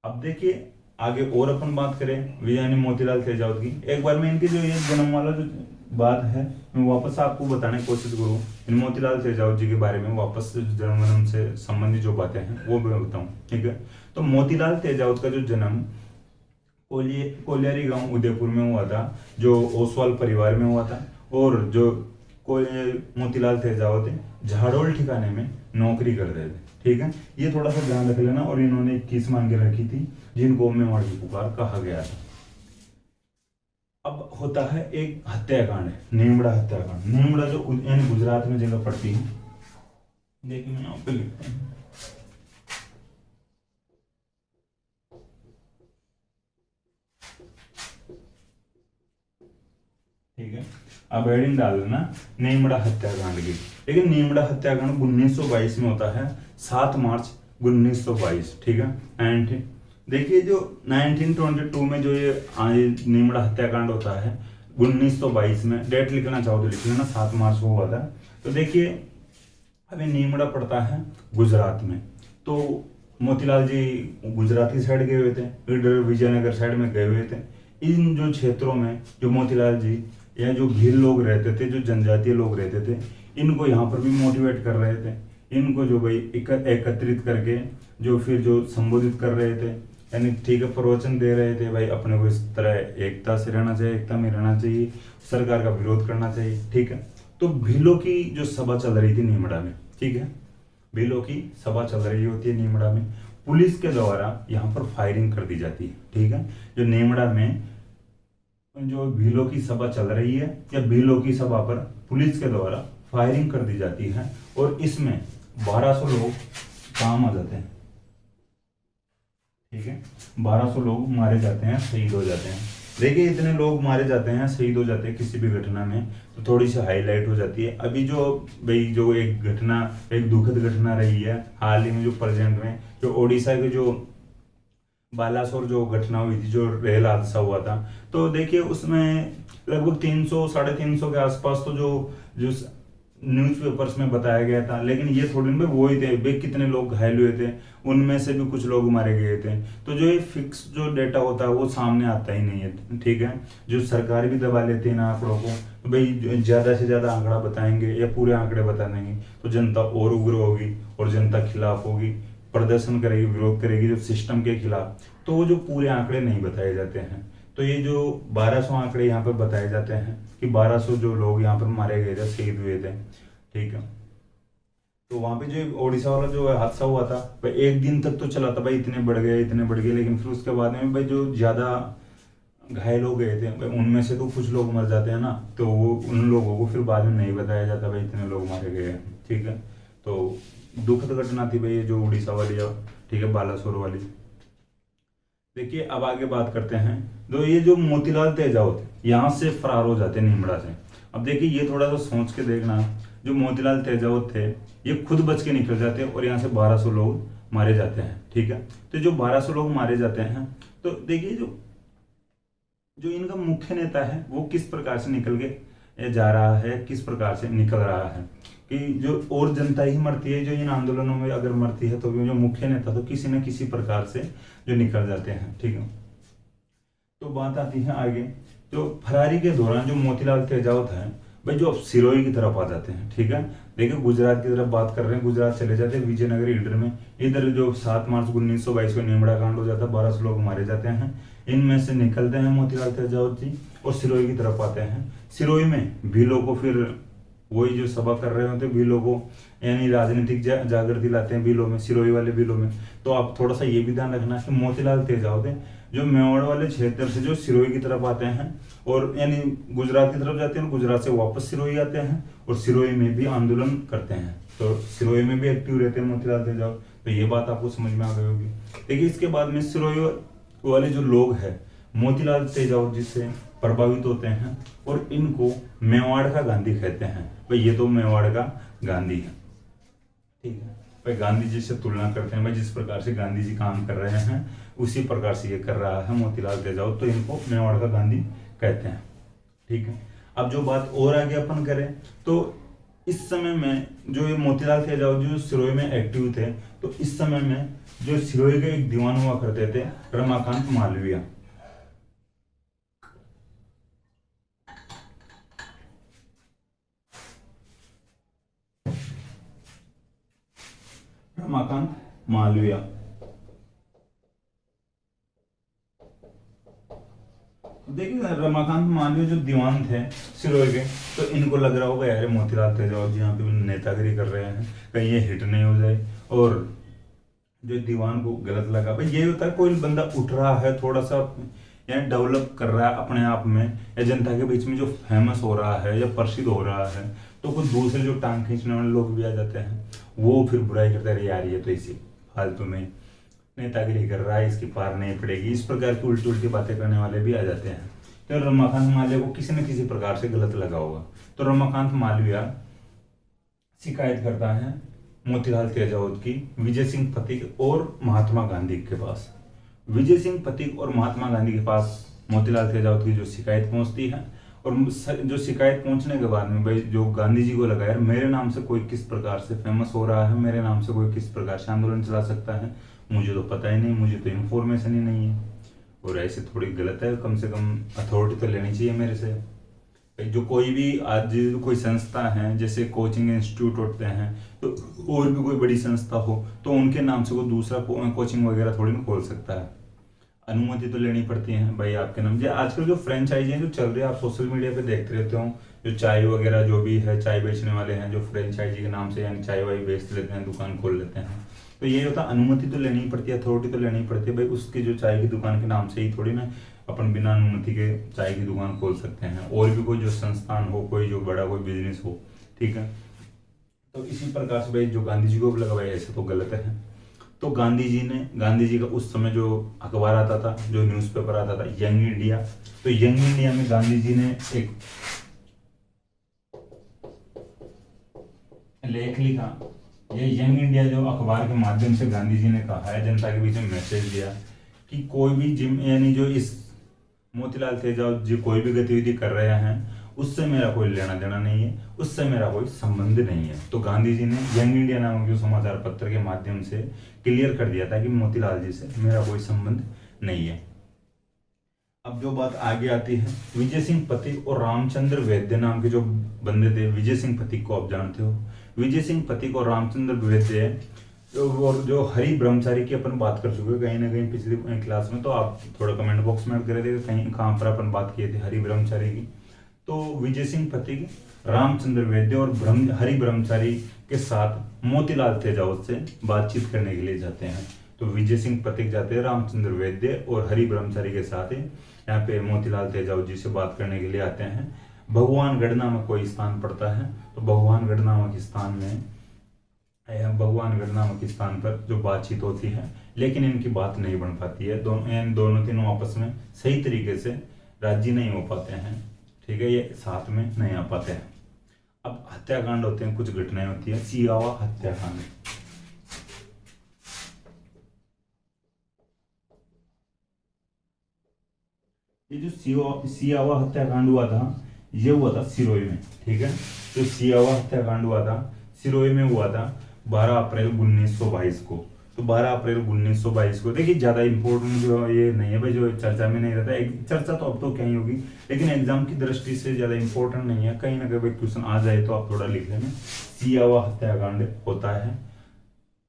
Speaker 1: अब देखिए आगे और अपन बात करें विजय मोतीलाल तेजावत की, एक बार में इनके जो ये जन्म वाला जो बात है मैं वापस आपको बताने की कोशिश करूँ, इन मोतीलाल तेजावत जी के बारे में वापस जन्म से संबंधित जो बातें हैं वो मैं बताऊं, ठीक है। तो मोतीलाल तेजावत का जो जन्म कोलियारी गांव उदयपुर में हुआ था, जो ओसवाल परिवार में हुआ था। और जो मोतीलाल तेजावत झाड़ोल ठिकाने में नौकरी कर रहे थे, ठीक है। ये थोड़ा सा ध्यान रख लेना। और इन्होंने 21 मांगे रखी थी, जिनको मेवाड़ की पुकार कहा गया था। अब होता है एक हत्याकांड, नीमड़ा हत्याकांड। नीमड़ा जो यानी गुजरात में जगह पड़ती है, देखिए मैं यहाँ पे लिखता हूँ, ठीक है। अब हेडिंग डाल देना नीमड़ा हत्याकांड की। लेकिन नीमड़ा हत्याकांड 1922 में होता है, 7 मार्च 1922, ठीक है। एंड देखिए जो 1922 में जो ये नीमड़ा हत्याकांड होता है 1922 में, डेट लिखना चाहो तो लिख लेना, 7 मार्च को हुआ था। तो देखिए अभी नीमड़ा पड़ता है गुजरात में, तो मोतीलाल जी गुजरात की साइड गए हुए थे, इधर विजयनगर साइड में गए हुए थे। इन जो क्षेत्रों में जो मोतीलाल जी या जो भील लोग रहते थे, जो जनजातीय लोग रहते थे, इनको यहाँ पर भी मोटिवेट कर रहे थे। इनको जो भाई एकत्रित करके जो फिर जो संबोधित कर रहे थे, यानी ठीक है प्रवचन दे रहे थे, भाई अपने को इस तरह एकता से रहना चाहिए, एकता में रहना चाहिए, सरकार का विरोध करना चाहिए, ठीक है। तो भीलों की जो सभा चल रही थी नीमड़ा में, ठीक है, भीलों की सभा चल रही होती है नीमड़ा में, पुलिस के द्वारा यहाँ पर फायरिंग कर दी जाती है, ठीक है। जो नीमड़ा में जो भीलों की सभा चल रही है या भीलों की सभा पर पुलिस के द्वारा फायरिंग कर दी जाती है, और इसमें 1200 लोग काम आ जाते हैं, ठीक है। 1200 लोग मारे जाते हैं, शहीद हो जाते हैं। देखिए इतने लोग मारे जाते हैं, शहीद हो जाते हैं किसी भी घटना में, तो थोड़ी सी हाईलाइट हो जाती है। अभी जो भाई जो एक घटना, एक दुखद घटना रही है हाल ही में, जो प्रेजेंट में जो ओडिशा के जो बालासोर जो घटना हुई थी, जो रेल हादसा हुआ था, तो देखिए उसमें लगभग 300 350 के आसपास तो जो जो न्यूज़पेपर्स में बताया गया था। लेकिन ये थोड़ी में वो ही थे वे कितने लोग घायल हुए थे, उनमें से भी कुछ लोग मारे गए थे। तो जो ये फिक्स जो डेटा होता है वो सामने आता ही नहीं है, ठीक है। जो सरकार भी दबा लेती है ना आंकड़ों को, तो भाई ज्यादा से ज्यादा आंकड़ा बताएंगे या पूरे आंकड़े बता देंगे तो जनता और उग्र होगी और जनता खिलाफ होगी, प्रदर्शन करेगी, विरोध करेगी जो सिस्टम के खिलाफ। तो वो जो पूरे आंकड़े नहीं बताए जाते हैं, तो ये जो 1200 आंकड़े यहाँ पर बताए जाते हैं कि 1200 जो लोग यहाँ पर मारे गए थे, शहीद हुए थे, ठीक है। तो वहां पे जो ओडिशा वाला जो हादसा हुआ था भाई, एक दिन तक तो चला था भाई, इतने बढ़ गए इतने बढ़ गए, लेकिन फिर उसके बाद में भाई जो ज्यादा घायल हो गए थे, उनमें से तो कुछ लोग मर जाते हैं ना, तो वो उन लोगों को फिर बाद में नहीं बताया जाता भाई इतने लोग मारे गए हैं, ठीक है। तो दुखद घटना थी भाई ये जो उड़ीसा वाली, ठीक है, बालासोर वाली। देखिए अब आगे बात करते हैं, तो ये जो मोतीलाल तेजावत यहाँ से फरार हो जाते हैं निमड़ा से। अब देखिए ये थोड़ा सा सोच के देखना, जो मोतीलाल तेजावत थे ये खुद बच के निकल जाते हैं और यहाँ से 1200 लोग मारे जाते हैं, ठीक है। तो जो 1200 लोग मारे जाते हैं, तो देखिए जो जो इनका मुख्य नेता है वो किस प्रकार से निकल के जा रहा है, किस प्रकार से निकल रहा है, कि जो और जनता ही मरती है जो इन आंदोलनों में अगर मरती है, तो जो मुख्य नेता तो किसी न किसी प्रकार से जो निकल जाते हैं, ठीक है। तो बात आती है आगे, जो फरारी के दौरान जो मोतीलाल तेजावत है भाई जो अब सिरोही की तरफ आ जाते हैं, ठीक है। देखिए गुजरात की तरफ बात कर रहे हैं, गुजरात चले जाते हैं विजयनगर ईडर में। इधर जो 7 मार्च 1922 को निमड़ा कांड हो जाता है, 1200 लोग मारे जाते हैं। इनमें से निकलते हैं मोतीलाल तेजावत जी और सिरोही की तरफ आते हैं। सिरोही में भीलों को फिर वही जो सभा कर रहे होते हैं भीलों को, यानी राजनीतिक जागृति लाते हैं भीलों में, सिरोही वाले भीलों में। तो आप थोड़ा सा ये भी ध्यान रखना कि मोतीलाल तेजावत जो मेवाड़ वाले क्षेत्र से जो सिरोही की तरफ आते हैं और यानी गुजरात की तरफ जाते हैं, गुजरात से वापस सिरोही आते हैं और सिरोही में भी आंदोलन करते हैं। तो सिरोही में भी एक्टिव रहते हैं मोतीलाल तेजावत। तो ये बात आपको समझ में आ गई होगी। देखिए इसके बाद में सिरोही वाले जो लोग हैं मोतीलाल तेजावत जी से प्रभावित होते हैं और इनको मेवाड़ का गांधी कहते हैं। भाई ये तो मेवाड़ का गांधी है, ठीक है। भाई गांधी जी से तुलना करते हैं, भाई जिस प्रकार से गांधी जी काम कर रहे हैं उसी प्रकार से ये कर रहा है मोतीलाल तेजावत, तो इनको मेवाड़ का गांधी कहते हैं, ठीक है। अब जो बात और आगे अपन करें, तो इस समय में जो ये मोतीलाल तेजावत जो सिरोही में एक्टिव थे, तो इस समय में जो सिरोही के एक दीवान हुआ करते थे रमाकांत मालवीय। रमाकांत मालवीय, देखिए रमाकांत मालवीय जो दीवान थे सिरोही के, तो इनको लग रहा होगा यार मोतीलाल तेजावत जी यहाँ पे नेतागिरी कर रहे हैं, कहीं ये हिट नहीं हो जाए। और जो दीवान को गलत लगा, भाई ये होता है कोई बंदा उठ रहा है थोड़ा सा, यानी डेवलप कर रहा है अपने आप में, या जनता के बीच में जो फेमस हो रहा है या प्रसिद्ध हो रहा है, तो कुछ दूसरे जो टांग खींचने वाले लोग भी आ जाते हैं, वो फिर बुराई करते हैं, यार ये तो इसी फालतू में नेतागिरी कर रहा है, इसकी पार नहीं पड़ेगी, इस प्रकार की उल्टी उल्टी बातें करने वाले भी आ जाते हैं। तो रमाकांत मालवीय को किसी न किसी प्रकार से गलत लगा होगा। तो रमाकांत मालवीय शिकायत करता है मोतीलाल तेजावत की विजय सिंह पथिक और महात्मा गांधी के पास। विजय सिंह पथिक और महात्मा गांधी के पास मोतीलाल तेजावत की जो शिकायत पहुंचती है, और जो शिकायत पहुंचने के बाद में भाई जो गांधी जी को लगा यार मेरे नाम से कोई किस प्रकार से फेमस हो रहा है, मेरे नाम से कोई किस प्रकार से आंदोलन चला सकता है, मुझे तो पता ही नहीं, मुझे तो इन्फॉर्मेशन ही नहीं है, और ऐसे थोड़ी गलत है, कम से कम अथॉरिटी तो लेनी चाहिए मेरे से। जो कोई भी आज कोई संस्था है, जैसे कोचिंग इंस्टीट्यूट होते हैं, तो और भी कोई बड़ी संस्था हो तो उनके नाम से कोई दूसरा कोचिंग वगैरह थोड़ी ना खोल सकता है, अनुमति तो लेनी पड़ती है भाई आपके नाम। जो आजकल जो फ्रेंचाइजी जो चल रही है, आप सोशल मीडिया पे देखते रहते हो, जो चाय वगैरह जो भी है, चाय बेचने वाले हैं जो फ्रेंचाइजी के नाम से यानी चाय वाय बेच लेते हैं, दुकान खोल लेते हैं, तो ये होता है अनुमति तो लेनी पड़ती है, अथॉरिटी तो लेनी पड़ती है भाई, उसकी जो चाय की दुकान के नाम से ही थोड़ी ना अपन बिना अनुमति के चाय की दुकान खोल सकते हैं, और भी कोई जो संस्थान हो, कोई जो बड़ा कोई बिजनेस हो, ठीक है। तो इसी प्रकार से भाई जो गांधी जी को भी लगा भाई ऐसे तो गलत है। तो गांधी जी का उस समय जो अखबार आता था, जो न्यूज़पेपर आता था यंग इंडिया, तो यंग इंडिया में गांधी जी ने एक लेख लिखा। ये यंग इंडिया जो अखबार के माध्यम से गांधी जी ने कहा है, जनता के बीच में मैसेज दिया कि कोई भी जिम यानी जो इस मोतीलाल तेजावत जी कोई भी गतिविधि कर रहे हैं उससे मेरा कोई लेना देना नहीं है, उससे मेरा कोई संबंध नहीं है। तो गांधी जी ने यंग इंडिया नामक जो समाचार पत्र के माध्यम से क्लियर कर दिया था कि मोतीलाल जी से मेरा कोई संबंध नहीं है। अब जो बात आगे आती है, विजय सिंह पथिक और रामचंद्र वैद्य नाम के जो बंदे थे, विजय सिंह पथिक को आप जानते हो, विजय सिंह पथिक और रामचंद्र वैद्य और जो हरि ब्रह्मचारी की अपन बात कर चुके हैं कहीं ना कहीं पिछली क्लास में, तो आप थोड़ा कमेंट बॉक्स में करे थे कहीं कहाँ पर अपन बात किए थे हरि ब्रह्मचारी की। तो विजय सिंह पथिक रामचंद्र वैद्य और हरि ब्रह्मचारी के साथ मोतीलाल तेजावत से बातचीत करने के लिए जाते हैं। तो विजय सिंह पथिक जाते हैं रामचंद्र वैद्य और हरि ब्रह्मचारी के साथ यहाँ पे मोतीलाल तेजाब जी से बात करने के लिए आते हैं। भगवानगढ़ नामक कोई स्थान पड़ता है, तो भगवानगढ़ नामक स्थान में भगवानगढ़ नामक स्थान पर जो बातचीत होती है, लेकिन इनकी बात नहीं बन पाती है। इन दोनों तीनों आपस में सही तरीके से राजी नहीं हो पाते हैं, ठीक है, ये साथ में नहीं आ पाते हैं। अब हत्याकांड होते हैं, कुछ घटनाएं होती है। सियावा हत्याकांड। ये जो सियावा हत्याकांड हुआ था, ये हुआ था सिरोही में, ठीक है। जो सियावा हत्याकांड हुआ था सिरोही में हुआ था 12 अप्रैल 1922 को। तो 12 अप्रैल 1922 को, देखिए ज्यादा इंपॉर्टेंट जो ये नहीं है भाई, जो चर्चा में नहीं रहता है। चर्चा तो अब तो क्या ही होगी, लेकिन एग्जाम की दृष्टि से ज्यादा इंपॉर्टेंट नहीं है। कहीं ना कहीं क्वेश्चन आ जाए तो आप थोड़ा लिख लेना। सियावा हत्याकांड होता है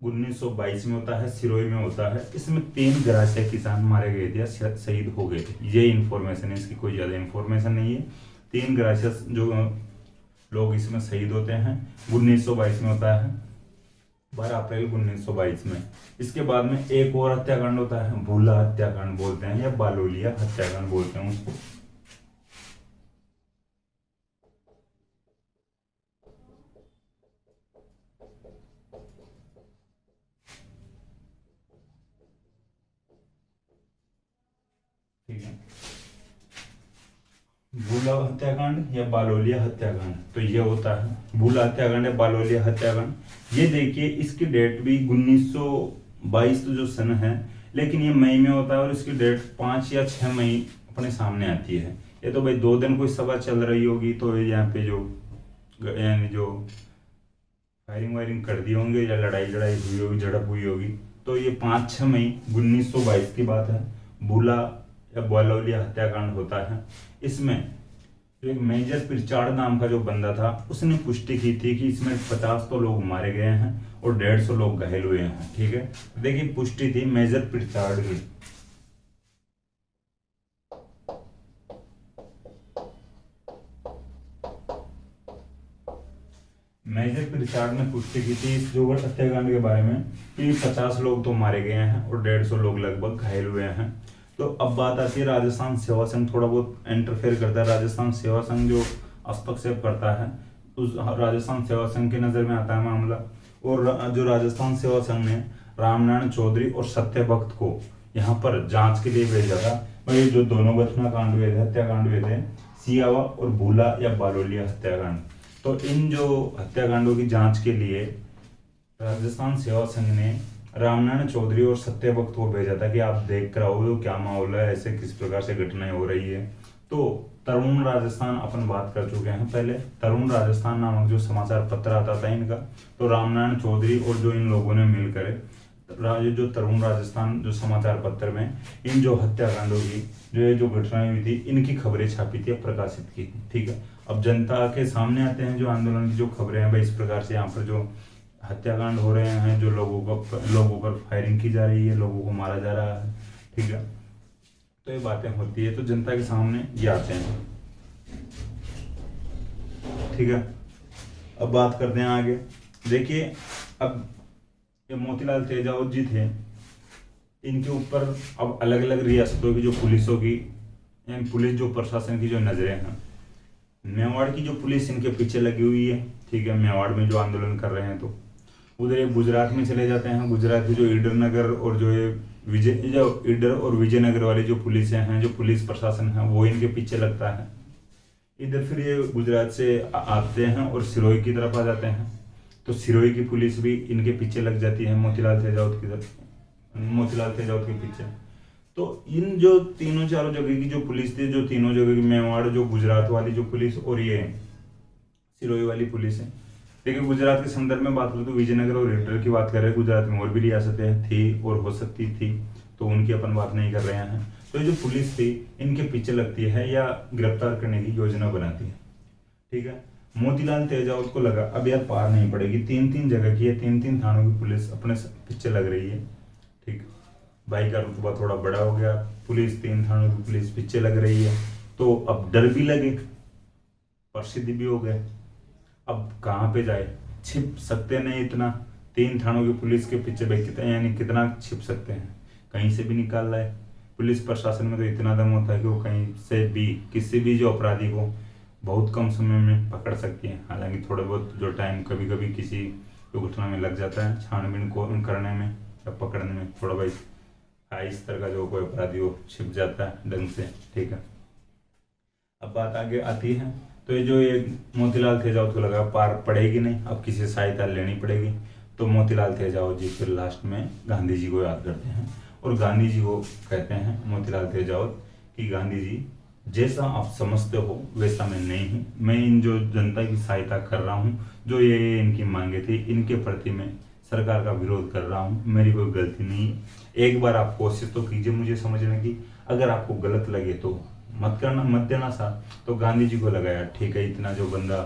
Speaker 1: 1922 में, होता है सिरोही में होता है। इसमें 3 गरासिया किसान मारे गए थे या शहीद हो गए थे, ये इन्फॉर्मेशन है, इसकी कोई ज्यादा इन्फॉर्मेशन नहीं है। 3 गरासिया जो लोग इसमें शहीद होते हैं 1922 में होता है, 12 अप्रैल 1922 में। इसके बाद में एक और हत्याकांड होता है, भूला हत्याकांड बोलते हैं या बालोलिया हत्याकांड बोलते हैं उसको। ठीक है, भूला हत्याकांड या बालोलिया हत्याकांड, तो ये होता है भूला हत्याकांड या बालोलिया हत्याकांड। ये देखिए इसकी डेट भी 1922 तो जो सन है, लेकिन ये मई में होता है और इसकी डेट 5 या 6 मई अपने सामने आती है। ये तो भाई 2 दिन कोई सभा चल रही होगी, तो यहाँ पे जो यानी जो फायरिंग वायरिंग कर दी होंगे या लड़ाई लड़ाई हुई होगी, झड़प हुई होगी। तो ये 5-6 मई 1922 की बात है, भूला या बालोलिया हत्याकांड होता है। इसमें जो एक मेजर पिरचाड़ नाम का जो बंदा था, उसने पुष्टि की थी कि इसमें 50 तो लोग मारे गए हैं और 150 लोग घायल हुए हैं, ठीक है। देखिए पुष्टि थी मेजर पिरचाड़ की। मेजर पिरचार्ड ने पुष्टि की थी इस जोगढ़ हत्याकांड के बारे में कि 50 लोग तो मारे गए हैं और 150 लोग लगभग घायल हुए हैं। तो अब बात आती है राजस्थान सेवा संघ थोड़ा बहुत इंटरफेयर करता है। राजस्थान सेवा संघ जो हस्तक्षेप करता है, उस राजस्थान सेवा संघ के नजर में आता है मामला। और जो राजस्थान सेवा संघ ने रामनारायण चौधरी और सत्य भक्त को यहाँ पर जांच के लिए भेजा था। वही जो दोनों घटना कांड हुए थे, हत्याकांड हुए थे, सियावा और भूला या बालोलिया हत्याकांड। तो इन जो हत्याकांडों की जांच के लिए राजस्थान सेवा संघ ने रामनारायण चौधरी और सत्य भक्त को भेजा था कि आप देख कर आओ क्या माहौल है, ऐसे किस प्रकार से घटनाएं हो रही है। तो तरुण राजस्थान अपन बात कर चुके हैं पहले। तरुण राजस्थान नामक जो समाचार पत्र आता था इनका, तो रामनारायण चौधरी और जो इन लोगों ने मिलकर जो तरुण राजस्थान जो समाचार पत्र में इन जो हत्याकांडों की जो घटनाएं हुई थी इनकी खबरें छापी थी, प्रकाशित की थी, ठीक है। अब जनता के सामने आते हैं जो आंदोलन की जो खबरें हैं भाई, इस प्रकार से यहाँ पर जो हत्याकांड हो रहे हैं, जो लोगों पर फायरिंग की जा रही है, लोगों को मारा जा रहा है, ठीक है। तो ये बातें होती है तो जनता के सामने ये आते हैं, ठीक है। अब बात करते हैं आगे। देखिए अब ये मोतीलाल तेजावत जी थे, इनके ऊपर अब अलग अलग रियासतों की जो पुलिसों की पुलिस जो प्रशासन की जो नजरें हैं, मेवाड़ की जो पुलिस इनके पीछे लगी हुई है, ठीक है। मेवाड़ में जो आंदोलन कर रहे हैं, तो उधर ये गुजरात में चले जाते हैं। गुजरात की जो ईडर नगर और जो ये ईडर और विजयनगर वाली जो पुलिस हैं, जो पुलिस प्रशासन है, वो इनके पीछे लगता है। इधर फिर ये गुजरात से आते हैं और सिरोही की तरफ आ जाते हैं, तो सिरोही की पुलिस भी इनके पीछे लग जाती है मोतीलाल तेजावत के पीछे। तो इन जो तीनों चारों जगह की जो पुलिस थी, जो तीनों जगह की मेवाड़, जो गुजरात वाली जो पुलिस और ये सिरोही वाली पुलिस है। देखिए गुजरात के संदर्भ में बात करें तो विजयनगर और ईडर की बात कर रहे हैं। गुजरात में और भी रियासतें थी और हो सकती थी, तो उनकी अपन बात नहीं कर रहे हैं। तो ये जो पुलिस थी इनके पीछे लगती है या गिरफ्तार करने की योजना बनाती है, ठीक है। मोतीलाल तेजावत को लगा अब यार पार नहीं पड़ेगी, 3-3 जगह की है, 3-3 थानों की पुलिस अपने पीछे लग रही है, ठीक। भाई का रुतबा थोड़ा बड़ा हो गया, पुलिस 3 थानों की पुलिस पीछे लग रही है, तो अब डर भी लगे, प्रसिद्ध भी हो गए। अब कहाँ पे जाए, छिप सकते नहीं इतना, 3 थानों की पुलिस के पीछे भाई कितना यानी कितना छिप सकते हैं, कहीं से भी निकाल लाए। पुलिस प्रशासन में तो इतना दम होता है कि वो कहीं से भी किसी भी जो अपराधी को बहुत कम समय में पकड़ सकती है। हालांकि थोड़े बहुत जो टाइम कभी कभी किसी दुर्घटना में लग जाता है, छानबीन को करने में या पकड़ने में थोड़ा भाई हाई स्तर का जो कोई अपराधी वो छिप जाता है ढंग से, ठीक है। अब बात आगे आती है, तो ये जो ये मोतीलाल तेजावत को लगा पार पड़ेगी नहीं, अब किसी सहायता लेनी पड़ेगी। तो मोतीलाल तेजावत जी फिर लास्ट में गांधी जी को याद करते हैं और गांधी जी को कहते हैं मोतीलाल तेजावत कि गांधी जी जैसा आप समझते हो वैसा मैं नहीं हूँ, मैं इन जो जनता की सहायता कर रहा हूँ, जो ये इनकी मांगे थी इनके प्रति मैं सरकार का विरोध कर रहा हूँ, मेरी कोई गलती नहीं है। एक बार आप कोशिश तो कीजिए मुझे समझने की, अगर आपको गलत लगे तो मत करना, मत देना साथ। तो गांधी जी को लगाया ठीक है, इतना जो बंदा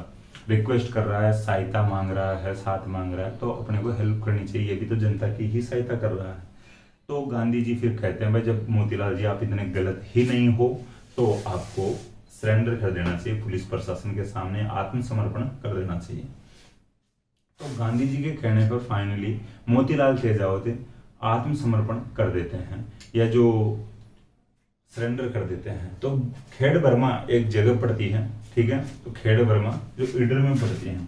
Speaker 1: रिक्वेस्ट कर रहा है, सहायता मांग रहा है, साथ मांग रहा है, तो अपने को हेल्प करनी चाहिए, ये भी तो जनता की ही सहायता कर रहा है। तो गांधी जी फिर कहते हैं भाई जब मोतीलाल जी आप इतने गलत ही नहीं हो तो आपको सरेंडर कर देना चाहिए, पुलिस प्रशासन के सामने आत्मसमर्पण कर देना चाहिए। तो गांधी जी के कहने पर फाइनली मोतीलाल तेजावत आत्मसमर्पण कर देते हैं या जो सरेंडर कर देते हैं। तो खेड़ वर्मा एक जगह पड़ती है, ठीक है, तो खेड़ वर्मा जो ईडर में पड़ती है,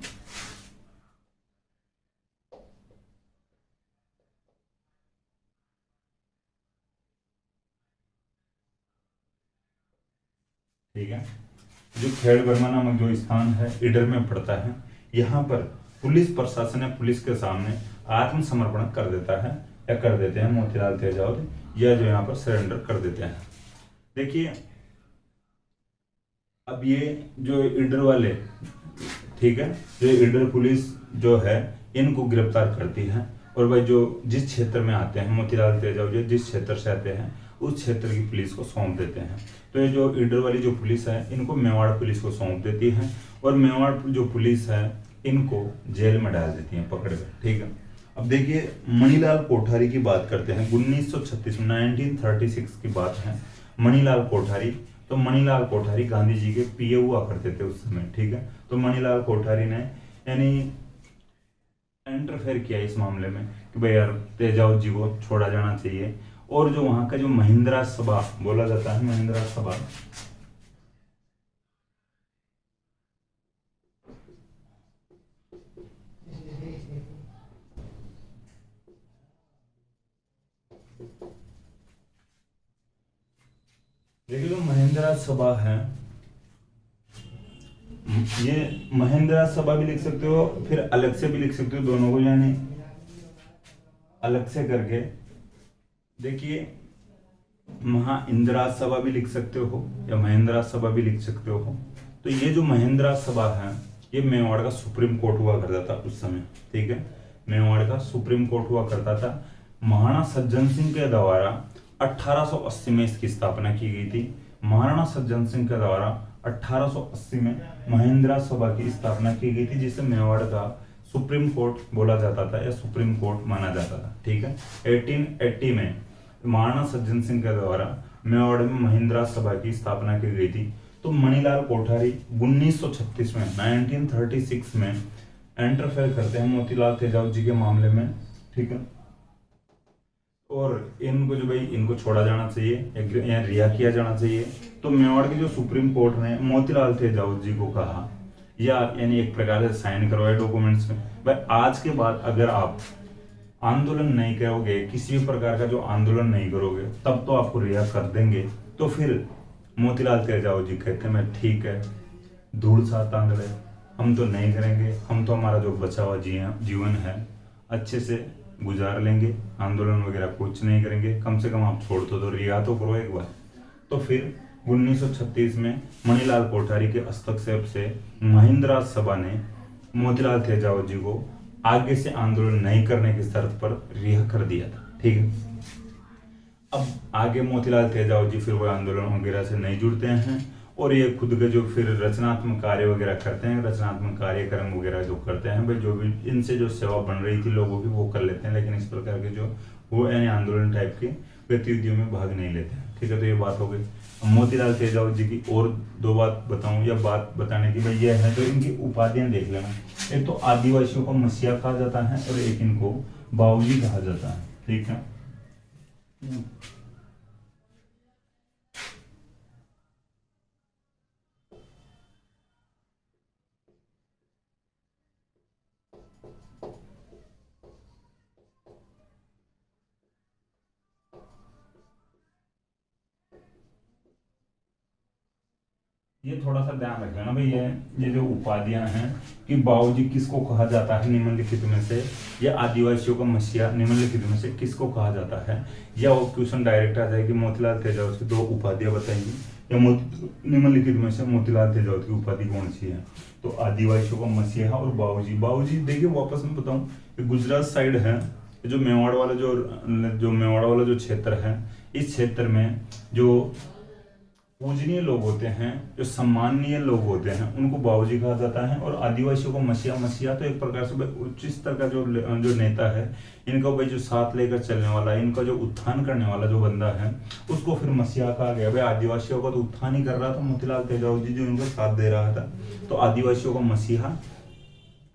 Speaker 1: ठीक है, जो खेड़ वर्मा नामक जो स्थान है ईडर में पड़ता है, यहाँ पर पुलिस प्रशासन ने पुलिस के सामने आत्मसमर्पण कर देता है या कर देते हैं मोतीलाल तेजावत, या जो यहाँ पर सरेंडर कर देते हैं। देखिए अब ये जो ईडर वाले, ठीक है, जो ईडर पुलिस जो है इनको गिरफ्तार करती है और भाई जो जिस क्षेत्र में आते हैं मोतीलाल तेजावत जिस क्षेत्र से आते हैं उस क्षेत्र की पुलिस को सौंप देते हैं। तो ये जो ईडर वाली जो पुलिस है इनको मेवाड़ पुलिस को सौंप देती है और मेवाड़ जो पुलिस है इनको जेल में डाल देती है पकड़ कर, ठीक है। अब देखिए मणिलाल कोठारी की बात करते हैं, 1936 में 1936 की बात है। मणिलाल कोठारी, तो मणिलाल कोठारी गांधी जी के पीए हुआ करते थे उस समय, ठीक है। तो मणिलाल कोठारी ने यानी इंटरफेयर किया इस मामले में कि भाई यार तेजावत जी को छोड़ा जाना चाहिए। और जो वहां का जो महिंद्रा सभा बोला जाता है, महिंद्रा सभा, देखिए जो महिंद्रा सभा है, ये महिंद्रा सभा भी लिख सकते हो फिर अलग से भी लिख सकते हो, दोनों को यानी अलग से करके। देखिए महा इंदिरा सभा भी लिख सकते हो या महिंद्रा सभा भी लिख सकते हो। तो ये जो महिंद्रा सभा है ये मेवाड़ का सुप्रीम कोर्ट हुआ करता था उस समय, ठीक है, मेवाड़ का सुप्रीम कोर्ट हुआ करता था। महाराणा सज्जन सिंह के द्वारा 1880 में इसकी स्थापना की गई थी। महाराणा सज्जन सिंह के द्वारा 1880 में महिंद्रा सभा की स्थापना की गई थी, जिसे मेवाड़ का सुप्रीम कोर्ट बोला जाता था या सुप्रीम कोर्ट माना जाता था, ठीक है। 1880 में महाराणा सज्जन सिंह के द्वारा मेवाड़ में महिंद्रा सभा की स्थापना की गई थी। तो मणिलाल कोठारी 1936 में 1936 में इंटरफेयर करते हैं मोतीलाल तेजावत जी के मामले में, ठीक है। और इनको जो भाई इनको छोड़ा जाना चाहिए या रिहा किया जाना चाहिए। तो मेवाड़ के जो सुप्रीम कोर्ट ने मोतीलाल तेजावत जी को कहा या यानी एक प्रकार से साइन करवाए डॉक्यूमेंट्स में, भाई आज के बाद अगर आप आंदोलन नहीं करोगे, किसी भी प्रकार का जो आंदोलन नहीं करोगे, तब तो आपको रिहा कर देंगे। तो फिर मोतीलाल तेजावत जी कहते हैं मैं ठीक है, धूल सा तांदड़े, हम तो नहीं करेंगे, हम तो हमारा जो बचा हुआ जीवन है अच्छे से गुजार लेंगे, आंदोलन वगैरह कुछ नहीं करेंगे, कम से कम आप छोड़ तो रिहा तो करो एक बार। तो फिर 1936 में मणिलाल कोठारी के हस्तक्षेप से महिंद्रा सभा ने मोतीलाल तेजावत जी को आगे से आंदोलन नहीं करने की शर्त पर रिहा कर दिया था, ठीक है। अब आगे मोतीलाल तेजावत जी फिर वो आंदोलन वगैरह से नहीं जुड़ते हैं और ये खुद के जो फिर रचनात्मक कार्य वगैरह करते हैं, रचनात्मक कार्यक्रम वगैरह जो करते हैं, भाई जो भी इनसे जो सेवा बन रही थी लोगों की वो कर लेते हैं, लेकिन इस प्रकार के जो वो यानी आंदोलन टाइप के गतिविधियों में भाग नहीं लेते हैं, ठीक है। तो ये बात हो गई। मोतीलाल तेजावत जी की और दो बात बताऊं या बात बताने की भाई ये है, तो इनकी उपाधियां देख लेना। एक तो आदिवासियों को मसीहा कहा जाता है और एक इनको बाबूजी कहा जाता है, ठीक है। ये थोड़ा सा ध्यान रखना ना भाई, ये जो उपाधियां हैं कि बाबूजी किसको कहा जाता है निम्नलिखित में से, या आदिवासियों का मसीहा निम्नलिखित में से किसको कहा जाता है, या वो क्वेश्चन डायरेक्ट आ जाएगी मोतीलाल तेजावत की 2 उपाधियां बताएंगी, या निम्नलिखित में से मोतीलाल तेजावत की उपाधि कौन सी है। तो आदिवासियों का मसीहा और बाबूजी, बाबूजी देखिए वापस में बताऊं, गुजरात साइड है, जो मेवाड़ वाला जो क्षेत्र है, इस क्षेत्र में जो पूजनीय लोग होते हैं, जो सम्माननीय लोग होते हैं, उनको बाबूजी कहा जाता है। और आदिवासियों को मसीहा, मसीहा तो एक प्रकार से उच्च स्तर का जो नेता है, इनका भाई जो साथ लेकर चलने वाला, इनका जो उत्थान करने वाला जो बंदा है, उसको फिर मसीहा कहा गया। भाई आदिवासियों का तो उत्थान ही कर रहा था मोतीलाल तेजावत जी, जो इनको साथ दे रहा था, तो आदिवासियों का मसीहा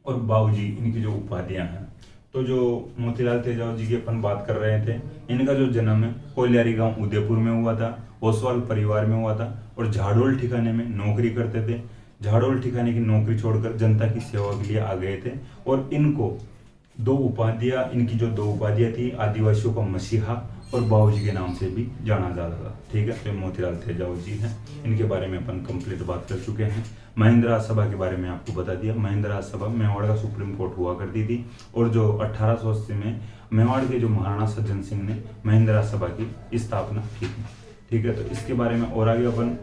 Speaker 1: और बाबूजी इनकी जो उपाधियां हैं। तो जो मोतीलाल तेजावत जी की अपन बात कर रहे थे, इनका जो जन्म है कोयलियारी गांव उदयपुर में हुआ था, ओसवाल परिवार में हुआ था, और झाड़ोल ठिकाने में नौकरी करते थे। झाड़ोल ठिकाने की नौकरी छोड़कर जनता की सेवा के लिए आ गए थे, और इनको इनकी जो 2 उपाधियां थी, आदिवासियों का मसीहा और बाबूजी के नाम से भी जाना जाता था। ठीक है, तो मोतीलाल तेजावत जी हैं, इनके बारे में अपन कंप्लीट बात कर चुके हैं। महेंद्र राज सभा के बारे में आपको बता दिया। महेंद्र राज सभा मेवाड़ का सुप्रीम कोर्ट हुआ करती थी, और जो 1880 में मेवाड़ के जो महाराणा सज्जन सिंह ने महेंद्र राज सभा की स्थापना की थी। ठीक है, तो इसके बारे में और आगे अपन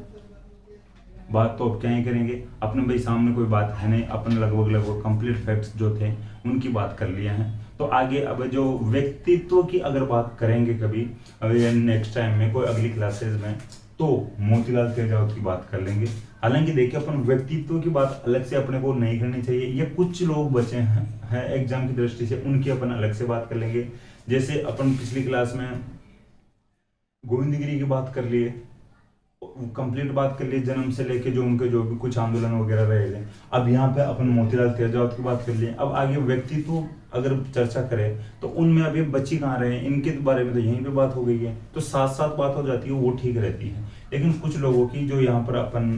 Speaker 1: बात तो अब क्या ही करेंगे, अपने भाई सामने कोई बात है नहीं, अपन लगभग कंप्लीट फैक्ट्स जो थे उनकी बात कर लिए हैं। तो आगे अब जो व्यक्तित्व की अगर बात करेंगे कभी, अभी नेक्स्ट टाइम में कोई अगली क्लासेस में, तो मोतीलाल तेजावत की बात कर लेंगे। हालांकि देखिए, अपन व्यक्तित्व की बात अलग से अपने को नहीं करनी चाहिए, ये कुछ लोग बचे हैं एग्जाम की दृष्टि से, उनकी अपन अलग से बात कर लेंगे। जैसे अपन पिछली क्लास में गोविंदगिरी की बात कर लिए, कंप्लीट बात कर लिए, जन्म से लेके जो उनके जो भी कुछ आंदोलन वगैरह रहे थे। अब यहाँ पे अपन मोतीलाल तेजावत की बात कर लिए। अब आगे व्यक्तित्व अगर चर्चा करें तो उनमें अभी बची कहाँ रहे, इनके बारे में तो यहीं पे बात हो गई है, तो साथ साथ बात हो जाती है, वो ठीक रहती है। लेकिन कुछ लोगों की जो यहाँ पर अपन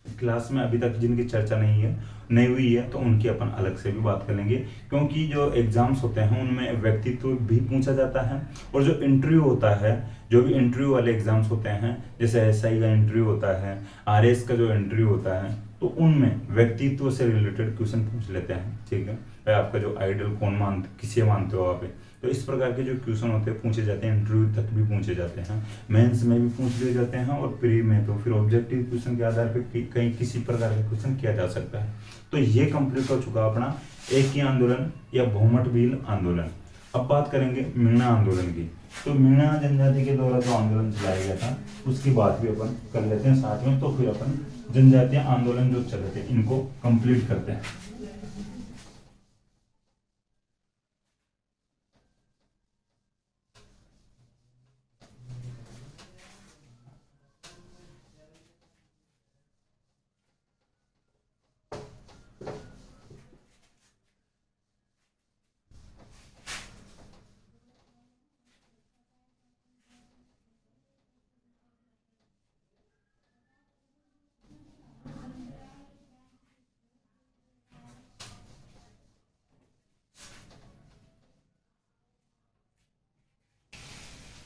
Speaker 1: क्लास में अभी तक जिनकी चर्चा नहीं हुई है, तो उनकी अपन अलग से भी बात कर लेंगे, क्योंकि जो एग्जाम्स होते हैं उनमें व्यक्तित्व भी पूछा जाता है, और जो इंटरव्यू होता है, जो भी इंटरव्यू वाले एग्जाम्स होते हैं, जैसे एसआई का इंटरव्यू होता है, आरएस का जो इंटरव्यू होता है, तो उनमें व्यक्तित्व से रिलेटेड क्वेश्चन पूछ लेते हैं। ठीक है भाई, आपका जो आइडल किसे मानते हो आप, तो इस प्रकार के जो क्वेश्चन होते हैं पूछे जाते हैं, इंटरव्यू तक भी पूछे जाते हैं, मेंस में भी पूछ लिए जाते हैं, और प्री में तो फिर ऑब्जेक्टिव क्वेश्चन के आधार पर कहीं किसी प्रकार का क्वेश्चन किया जा सकता है। तो ये कंप्लीट हो चुका अपना एक ही आंदोलन या बहुमत भील आंदोलन। अब बात करेंगे मीणा आंदोलन की। तो मीणा जनजाति के द्वारा जो आंदोलन चलाया गया था उसकी बात भी अपन कर लेते हैं साथ में, तो फिर अपन जनजातीय आंदोलन जो चले थे इनको कंप्लीट करते हैं।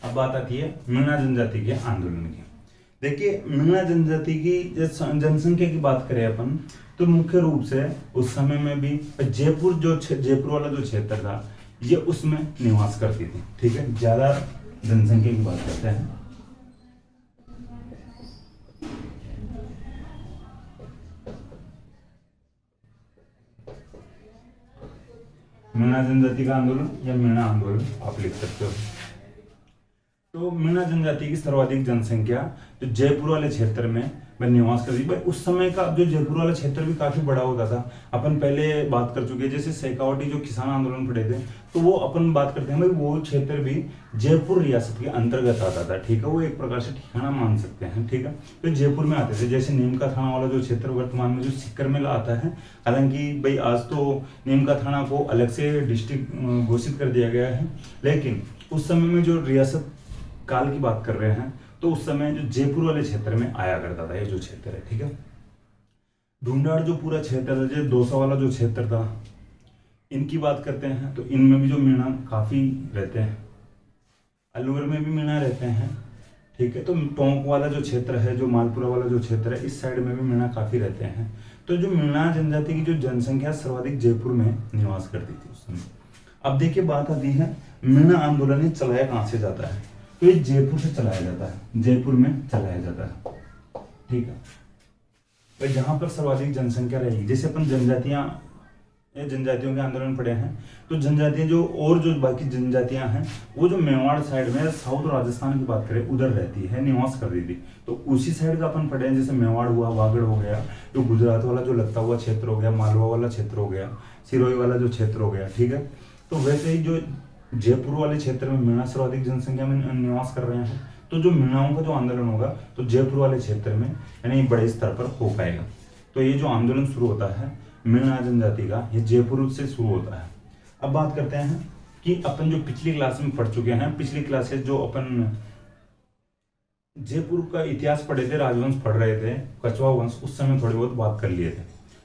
Speaker 1: अब बात आती है मीणा जनजाति के आंदोलन की। देखिए, मीणा जनजाति की जनसंख्या की बात करें अपन, तो मुख्य रूप से उस समय में भी जयपुर वाला जो क्षेत्र था, ये उसमें निवास करती थी। ठीक है, ज्यादा जनसंख्या की बात करते हैं। मीणा जनजाति का आंदोलन या मीणा आंदोलन आप लिख सकते हो। तो मीणा जनजाति की सर्वाधिक जनसंख्या जो जयपुर वाले क्षेत्र में निवास करती भाई, उस समय का जो जयपुर वाला क्षेत्र भी काफी बड़ा होता था। अपन पहले बात कर चुके हैं, जैसे शेखावटी जो किसान आंदोलन पड़े थे, तो वो अपन बात करते हैं भाई, वो क्षेत्र भी जयपुर रियासत के अंतर्गत आता था। ठीक है, वो एक प्रकार से ठिकाना मान सकते हैं। ठीक है, तो जयपुर में आते थे। जैसे नीमका थाना वाला जो क्षेत्र वर्तमान में जो सीकर में आता है, हालांकि भाई आज तो नीमका थाना को अलग से डिस्ट्रिक्ट घोषित कर दिया गया है, लेकिन उस समय में जो रियासत काल की बात कर रहे हैं, तो उस समय जो जयपुर वाले क्षेत्र में आया करता था ये जो क्षेत्र है। ठीक है, ढूंढाड़ जो पूरा क्षेत्र था, जो दौसा वाला जो क्षेत्र था, इनकी बात करते हैं, तो इनमें भी जो मीणा काफी रहते हैं। अलवर में भी मीणा रहते हैं। ठीक है। तो टोंक वाला जो क्षेत्र है, जो मालपुरा वाला जो क्षेत्र है, इस साइड में भी मीणा काफी रहते हैं। तो जो मीणा जनजाति की जो जनसंख्या सर्वाधिक जयपुर में निवास करती थी उस समय। अब देखिए बात आती है मीणा आंदोलन ये चलाया कहाँ से जाता है, तो ये जयपुर से चलाया जाता है, जयपुर में चलाया जाता है। ठीक है। तो जहां पर सर्वाधिक जनसंख्या रहेगी, जैसे अपन जनजातियां, ये जनजातियों के आंदोलन पड़े हैं, तो जनजातियां जो और जो बाकी जनजातियां हैं वो जो मेवाड़ साइड में साउथ राजस्थान की बात करें उधर रहती है, निवास कर रही थी। तो उसी साइड का अपन पढ़े हैं, जैसे मेवाड़ हुआ, वागड़ हो गया, जो गुजरात वाला जो लगता हुआ क्षेत्र हो गया, मालवा वाला क्षेत्र हो गया, सिरोही वाला जो क्षेत्र हो गया। ठीक है। तो वैसे ही जो जयपुर वाले क्षेत्र में मीणा सर्वाधिक जनसंख्या में निवास कर रहे हैं, तो जो मीणाओं का जो आंदोलन होगा तो जयपुर वाले क्षेत्र में यानी बड़े स्तर पर हो पाएगा। तो ये जो आंदोलन शुरू होता है मीणा जनजाति का, ये जयपुर से शुरू होता है। अब बात करते हैं कि अपन जो पिछली क्लास में पढ़ चुके हैं, पिछली क्लासेस जो अपन जयपुर का इतिहास पढ़े थे, राजवंश पढ़ रहे थे, कछवा वंश, उस समय थोड़ी बहुत बात कर लिए थे।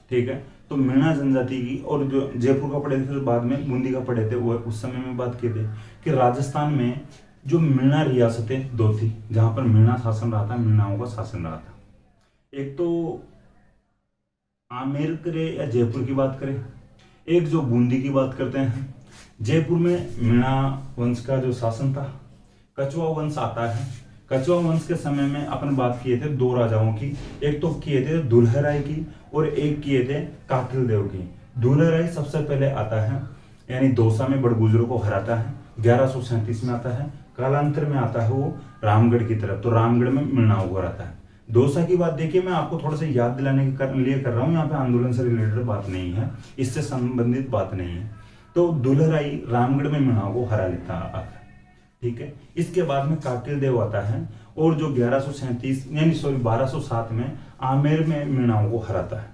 Speaker 1: ठीक है। तो मीणा जनजाति की, और जो जयपुर का पढ़े थे फिर बाद में बूंदी का पढ़े थे, वो उस समय में बात किए थे कि राजस्थान में जो मीणा रियासतें दो थी, जहां पर मीणा शासन रहा था, मीणाओं का शासन रहा था। एक तो आमेर करे या जयपुर की बात करें, एक जो बूंदी की बात करते हैं। जयपुर में मीणा वंश का जो शासन था। कछवा वंश आता है। कछवा वंश के समय में अपन बात किए थे दो राजाओं की, एक तो किए थे दुल्हराय की और एक किए थे कातिल देव की। दुल्हराय सबसे पहले आता है, यानी दौसा में बड़गुजरों को हराता है, 1137 में आता है। कालांतर में आता है वो रामगढ़ की तरफ, तो रामगढ़ में मीणाओं को हराता है। दौसा की बात देखिए, मैं आपको थोड़ा सा याद दिलाने के लिए कर रहा हूँ, यहाँ पे आंदोलन से रिलेटेड बात नहीं है, इससे संबंधित बात नहीं है। तो दुल्हराई रामगढ़ में मीणाओं को हरा लेता है। ठीक है। इसके बाद में कातिल देव आता है और जो 1137 यानी सॉरी 1207 में आमेर में मीणाओं को हराता है।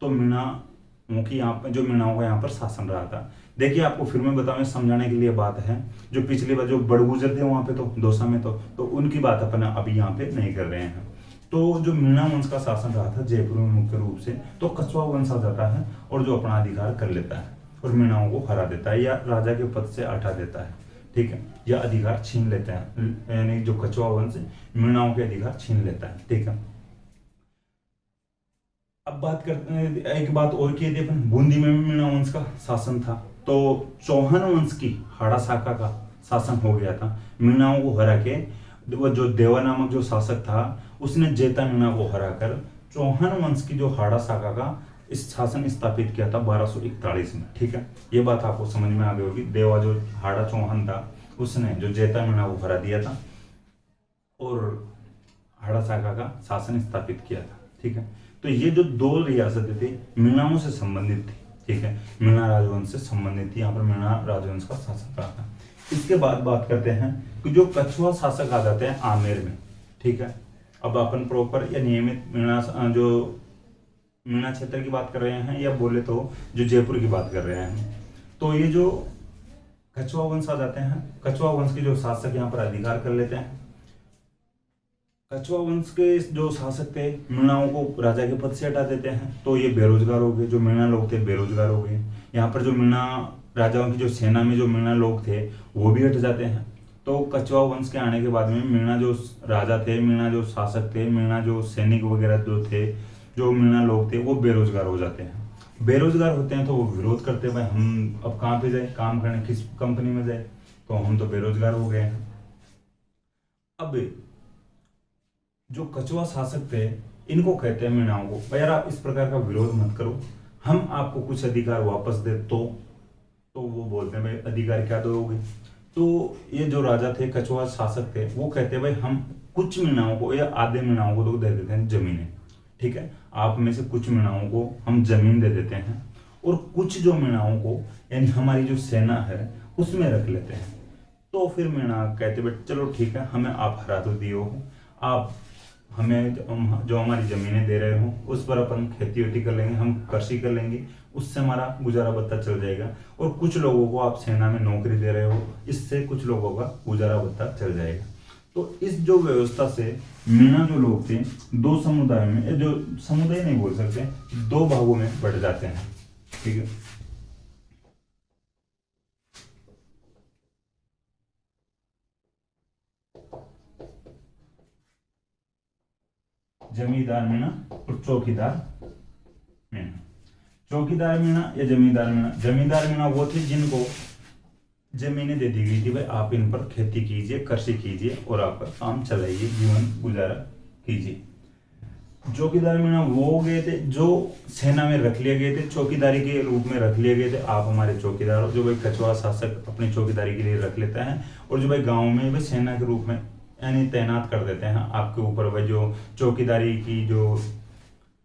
Speaker 1: तो मीणाओं की यहाँ पर जो मीणाओं का यहाँ पर शासन रहा था। देखिए आपको फिर मैं बताऊं, समझाने के लिए बात है, जो पिछली बार जो बड़गुजर थे वहां पे तो दौसा में तो उनकी बात अपन अभी यहाँ पे नहीं कर रहे हैं। तो जो मीणा वंश का शासन रहा था जयपुर में मुख्य रूप से, तो कछवा वंश आ जाता है और जो अपना अधिकार कर लेता है और मीणाओं को हरा देता है या राजा के पद से हटा देता है। ठीक है। या अधिकार छीन लेते हैं, यानी जो कछवा वंश मीणाओं के अधिकार छीन लेता है। ठीक है। अब बात करते हैं, एक बात और की थी अपन, बूंदी में भी मीणा वंश का शासन था। तो चौहान वंश की हाड़ा शाखा का शासन हो गया था। मीणाओं को हरा के वो जो देवा नामक जो शासक था उसने जेता मीणा को हराकर चौहान वंश की जो हाड़ा शाखा का इस शासन स्थापित किया था 1241 में। ठीक है। ये बात आपको समझ में आ गई होगी। देवा जो हाड़ा चौहान था उसने जो जेता मीणा को हरा दिया था और हाड़ा शाखा का शासन स्थापित किया था। ठीक है। तो ये जो दो रियासतें थी मीणाओं से संबंधित थी। ठीक है। मीणा राजवंश से संबंधित थी, यहाँ पर मीणा राजवंश का शासन रहा था। इसके बाद बात करते हैं कि जो कछुआ शासक आ जाते हैं आमेर में। ठीक है। अब अपन प्रॉपर या नियमित मीणा जो मीणा क्षेत्र की बात कर रहे हैं या बोले तो जो जयपुर की बात कर रहे हैं, तो ये जो कछुआ वंश आ जाते हैं, कछुआ वंश के जो शासक यहाँ पर अधिकार कर लेते हैं। कछुआ वंश के जो शासक थे मीणाओं को राजा के पद से हटा देते हैं, तो ये बेरोजगार हो गए, जो मीणा लोग थे बेरोजगार हो गए। यहाँ पर जो मीणा राजाओं की जो सेना में जो मीणा लोग थे वो भी हट जाते हैं। तो कछुआ वंश के आने के बाद में मीणा जो राजा थे, मीणा जो शासक थे, मीणा जो सैनिक वगैरह जो थे, जो मीणा लोग थे वो बेरोजगार हो जाते हैं। बेरोजगार होते हैं तो वो विरोध करते हैं, भाई हम अब कहाँ पे जाए काम करने, किस कंपनी में जाए, तो हम तो बेरोजगार हो गए हैं। अब जो कछुआ शासक थे इनको कहते हैं मीणाओं को, भाई यार आप इस प्रकार का विरोध मत करो, हम आपको कुछ अधिकार वापस दे तो वो बोलते हैं भाई अधिकार क्या दोगे। तो ये जो राजा थे कछुआ शासक थे वो कहते हैं भाई हम कुछ मीणाओं को या आधे मीणाओं को तो दे देते हैं जमीनें। ठीक है। आप में से कुछ मीणाओं को हम जमीन दे देते हैं और कुछ जो मीणाओं को यानी हमारी जो सेना है उसमें रख लेते हैं। तो फिर मीणा कहते भाई चलो ठीक है, हमें आप हरा तो दिए हो, आप हमें जो हमारी जमीनें दे रहे हो उस पर अपन खेती वेती कर लेंगे, हम कृषि कर लेंगे, उससे हमारा गुजारा भत्ता चल जाएगा। और कुछ लोगों को आप सेना में नौकरी दे रहे हो, इससे कुछ लोगों का गुजारा भत्ता चल जाएगा। तो इस जो व्यवस्था से मीणा जो लोग थे दो समुदाय में, जो समुदाय नहीं बोल सकते, दो भागों में बढ़ जाते हैं। ठीक है। जमींदार मीणा और चौकीदार मीणा। चौकीदार मीणा या जमींदार मीणा, जमींदार मीणा वो थे जिनको जमीनें दे दी गई थी, भाई आप इन पर खेती कीजिए, कृषि कीजिए और आपका काम चलाइए, जीवन गुजारा कीजिए। चौकीदार मीणा वो हो गए थे जो सेना में रख लिए गए थे, चौकीदारी के रूप में रख लिए गए थे, आप हमारे चौकीदार हो, जो भाई कछुआ शासक अपनी चौकीदारी के लिए रख लेता है, और जो भाई गांव में भाई सेना के रूप में यानी तैनात कर देते हैं आपके ऊपर, भाई जो चौकीदारी की जो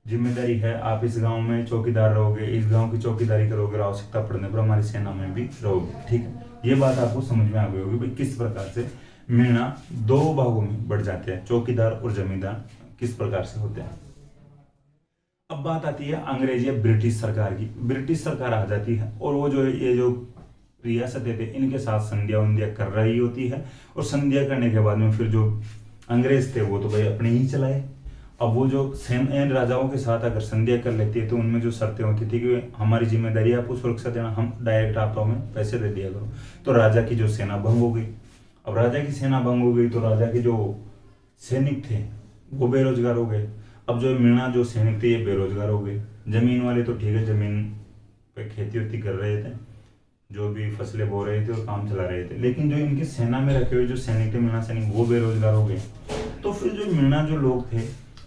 Speaker 1: जिम्मेदारी है, आप इस गांव में चौकीदार रहोगे, इस गांव की चौकीदारी करोगे, आवश्यकता पड़ने पर हमारी सेना में भी रहोगे। ठीक है, ये बात आपको समझ में आ गई होगी भाई किस प्रकार से मीणा दो भागों में बढ़ जाते हैं, चौकीदार और जमींदार किस प्रकार से होते हैं। अब बात आती है अंग्रेज या ब्रिटिश सरकार की। ब्रिटिश सरकार आ जाती है और वो जो ये जो रियासतें थे इनके साथ संधिया उंधिया कर रही होती है, और संधिया करने के बाद में फिर जो अंग्रेज थे वो तो भाई अपने ही चलाए। अब वो जो इन राजाओं के साथ अगर संधिया कर लेती है तो उनमें जो शर्तें होती थी कि हमारी जिम्मेदारी है आपको सुरक्षा देना, हम डायरेक्ट आप हमें पैसे दे दिया करो, तो राजा की जो सेना भंग हो गई। अब राजा की सेना भंग हो गई तो राजा के जो सैनिक थे वो बेरोजगार हो गए। अब जो मीणा जो सैनिक थे ये बेरोजगार हो गए। जमीन वाले तो ठीक है, जमीन पे खेती वेती कर रहे थे, जो भी फसलें बो रहे थे और काम चला रहे थे, लेकिन जो इनकी सेना में रखे हुए जो सैनिक थे मीणा सैनिक वो बेरोजगार हो गए। तो फिर जो मीणा जो लोग थे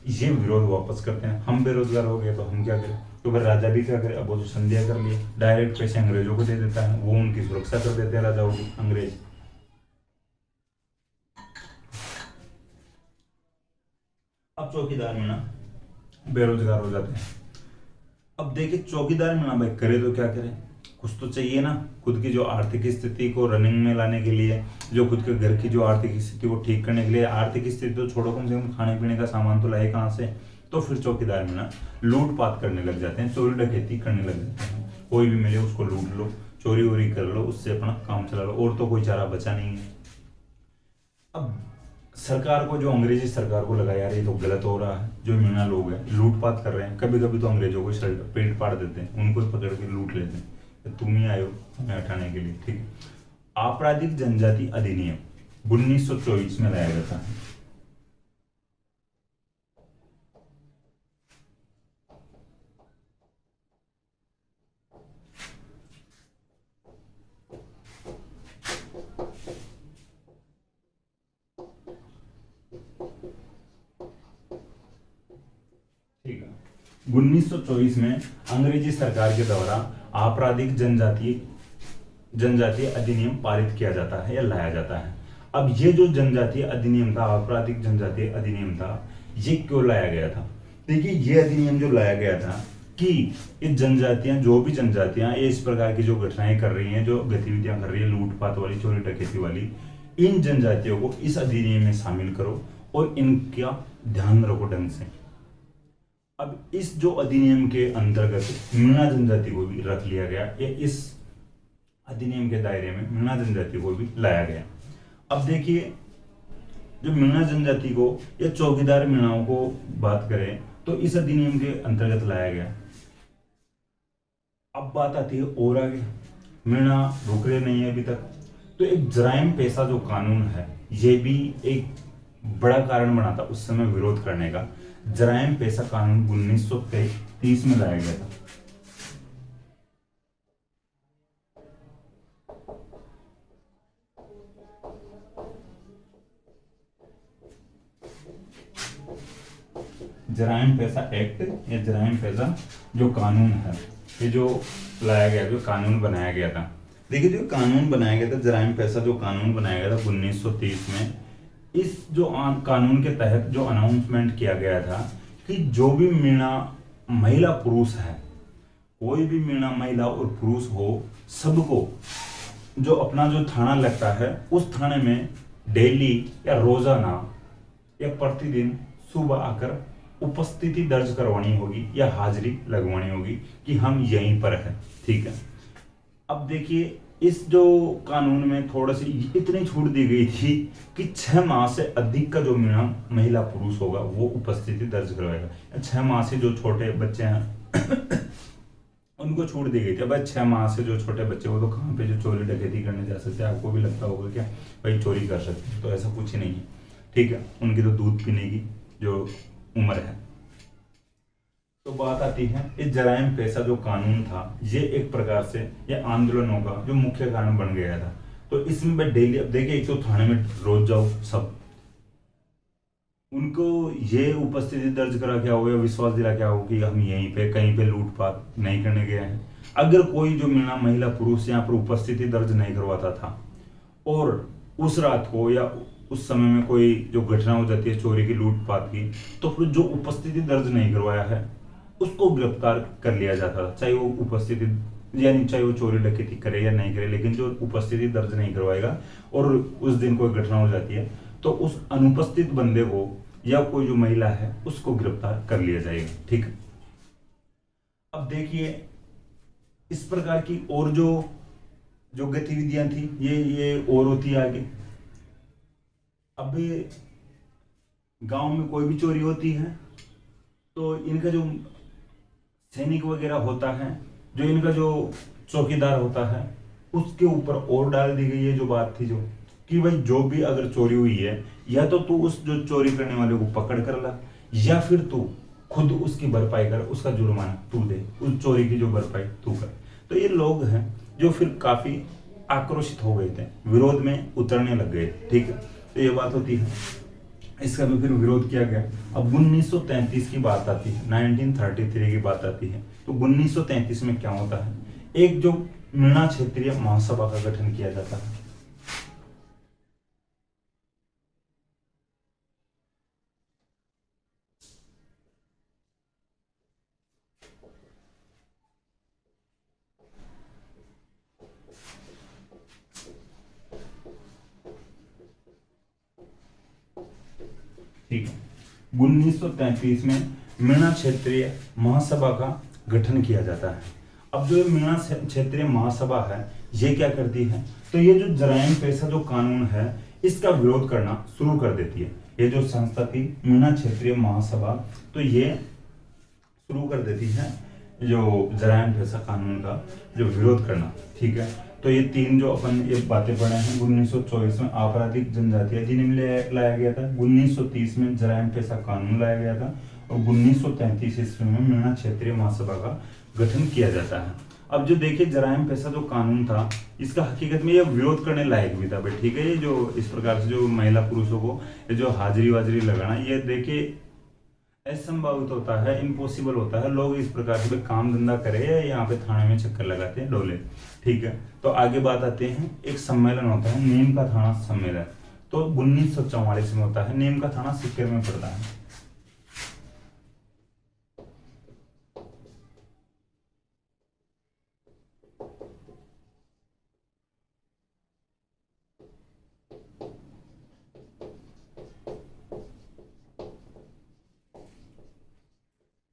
Speaker 1: ये विरोध वापस करते हैं, हम बेरोजगार हो गए तो हम क्या करें, तो फिर राजा भी क्या करे, अब वो जो संधिया कर लिए डायरेक्ट पैसे अंग्रेजों को दे देता है, वो उनकी सुरक्षा कर देते हैं राजाओं की अंग्रेज। अब चौकीदार मीणा बेरोजगार हो जाते हैं। अब देखिए चौकीदार मीणा भाई करे तो क्या करे, कुछ तो चाहिए ना, खुद की जो आर्थिक स्थिति को रनिंग में लाने के लिए, जो खुद के घर की जो आर्थिक स्थिति को ठीक करने के लिए, आर्थिक स्थिति तो छोड़ो कम से कम खाने पीने का सामान तो लाए कहाँ से। तो फिर चौकीदार मीणा लूटपाट करने लग जाते हैं, चोरी डकैती करने लग जाते हैं, कोई भी मिले उसको लूट लो, चोरी वोरी कर लो, उससे अपना काम चला लो, और तो कोई चारा बचा नहीं है। अब सरकार को जो अंग्रेजी सरकार को लगा यार ये तो गलत हो रहा है, जो मीणा लोग हैं लूटपाट कर रहे हैं, कभी कभी तो अंग्रेजों को शर्ट पेट फाड़ देते हैं, उनको पकड़ के लूट लेते हैं, तुम ही आए हो हमें हटाने के लिए। ठीक, आपराधिक जनजाति अधिनियम 1924 में लाया गया था। ठीक है, 1924 में अंग्रेजी सरकार के द्वारा आपराधिक जनजातीय अधिनियम पारित किया जाता है या लाया जाता है। अब ये जो जनजातीय अधिनियम था, आपराधिक जनजातीय अधिनियम था, ये क्यों लाया गया था। देखिए ये अधिनियम जो लाया गया था कि ये जनजातियां, जो भी जनजातियां ये इस प्रकार की जो घटनाएं कर रही हैं, जो गतिविधियां कर रही है लूटपाट वाली, चोरी डकैती वाली, इन जनजातियों को इस अधिनियम में शामिल करो और इनका ध्यान रखो ढंग से। अब इस जो अधिनियम के अंतर्गत मीणा जनजाति को भी रख लिया गया, या इस अधिनियम के दायरे में मीणा जनजाति को भी लाया गया। अब देखिए जो मीणा जनजाति को या चौकीदार मीणाओं को बात करें तो इस अधिनियम के अंतर्गत लाया गया। अब बात आती है और आगे, मीणा रुक रहे नहीं है अभी तक, तो एक जराइम पेशा जो कानून है ये भी एक बड़ा कारण बना था उस समय विरोध करने का। जराइम पेशा कानून 1933 में लाया गया था। जराइम पेशा एक्ट या जराइम पेशा जो कानून है, ये जो लाया गया, जो कानून बनाया गया था। देखिए जो कानून बनाया गया था, जराइम पेशा जो कानून बनाया गया था 1930 में, इस जो कानून के तहत जो अनाउंसमेंट किया गया था कि जो भी मीणा महिला पुरुष है, कोई भी मीणा महिला और पुरुष हो, सबको जो अपना जो थाना लगता है उस थाने में डेली या रोजाना या प्रतिदिन सुबह आकर उपस्थिति दर्ज करवानी होगी या हाजिरी लगवानी होगी कि हम यहीं पर हैं। ठीक है, अब देखिए इस जो कानून में थोड़ा सी इतनी छूट दी गई थी कि 6 माह से अधिक का जो मीणा महिला पुरुष होगा वो उपस्थिति दर्ज करवाएगा। 6 माह से जो छोटे बच्चे हैं उनको छूट दी गई थी। भाई 6 माह से जो छोटे बच्चे वो तो कहाँ पे जो चोरी डकैती करने जा सकते हैं, आपको भी लगता होगा क्या भाई चोरी कर सकते हैं, तो ऐसा कुछ ही नहीं है। ठीक है, उनकी तो दूध पीने की जो उम्र है। तो बात आती है इस जराइम पेशा जो कानून था, ये एक प्रकार से ये आंदोलनों का जो मुख्य कारण बन गया था। तो इसमें मैं डेली, अब देखिए, एक तो थाने में रोज जाओ, सब उनको ये उपस्थिति दर्ज करा क्या हो या विश्वास दिला क्या हो कि हम यहीं पे कहीं पे लूटपाट नहीं करने गए हैं। अगर कोई जो महिला पुरुष यहाँ पर उपस्थिति दर्ज नहीं करवाता था और उस रात को या उस समय में कोई जो घटना हो जाती है चोरी की, लूटपाट की, तो फिर जो उपस्थिति दर्ज नहीं करवाया है उसको गिरफ्तार कर लिया जाता था, चाहे वो उपस्थिति, यानी चाहे वो चोरी डकैती करे या नहीं करे, लेकिन जो उपस्थिति दर्ज नहीं करवाएगा और उस दिन कोई घटना हो जाती है तो उस अनुपस्थित बंदे को या कोई जो महिला है उसको गिरफ्तार कर लिया जाएगा। ठीक है, अब देखिए इस प्रकार की और जो जो गतिविधियां थी ये और होती है आगे। अब गांव में कोई भी चोरी होती है तो इनका जो सैनिक वगैरह होता है, जो इनका जो चौकीदार होता है, उसके ऊपर और डाल दी गई है जो बात थी, जो कि भाई जो भी अगर चोरी हुई है या तो तू उस जो चोरी करने वाले को पकड़ कर ला या फिर तू खुद उसकी भरपाई कर, उसका जुर्माना तू दे, उस चोरी की जो भरपाई तू कर। तो ये लोग हैं जो फिर काफी आक्रोशित हो गए थे, विरोध में उतरने लग गए। ठीक है, तो ये बात होती है, इसका भी फिर विरोध किया गया। अब 1933 की बात आती है, 1933 की बात आती है। तो 1933 में क्या होता है, एक जो मीणा क्षेत्रीय महासभा का गठन किया जाता है। ठीक है, 1933 में मीणा क्षेत्रीय महासभा का गठन किया जाता है। अब जो मीणा क्षेत्रीय महासभा है ये क्या करती है, तो ये जो जराइम पेशा जो कानून है इसका विरोध करना शुरू कर देती है। ये जो संस्था थी मीणा क्षेत्रीय महासभा, तो ये शुरू कर देती है जो जराइम पेशा कानून का जो विरोध करना। ठीक है, तो ये तीन जो अपन ये बातें पढ़े हैं, 1924 में आपराधिक जनजातीय अधिनियम लाया गया था, 1930 में जराइम पेशा कानून लाया गया था और 1933 ईस्वी में मीणा क्षेत्रीय महासभा का गठन किया जाता है। अब जो देखिए जराइम पेशा जो कानून था इसका हकीकत में ये विरोध करने लायक भी था भाई। ठीक है, ये जो इस प्रकार से जो महिला पुरुषों को ये जो हाजिरी वाजिरी लगाना, ये देखिए असंभावित होता है, इम्पॉसिबल होता है। लोग इस प्रकार से काम धंधा करे या यहाँ पे थाने में चक्कर लगाते हैं डोले। ठीक है, तो आगे बात आते हैं, एक सम्मेलन होता है नीम का थाना सम्मेलन, तो 1944 में होता है। नीम का थाना सिक्किर में पड़ता है।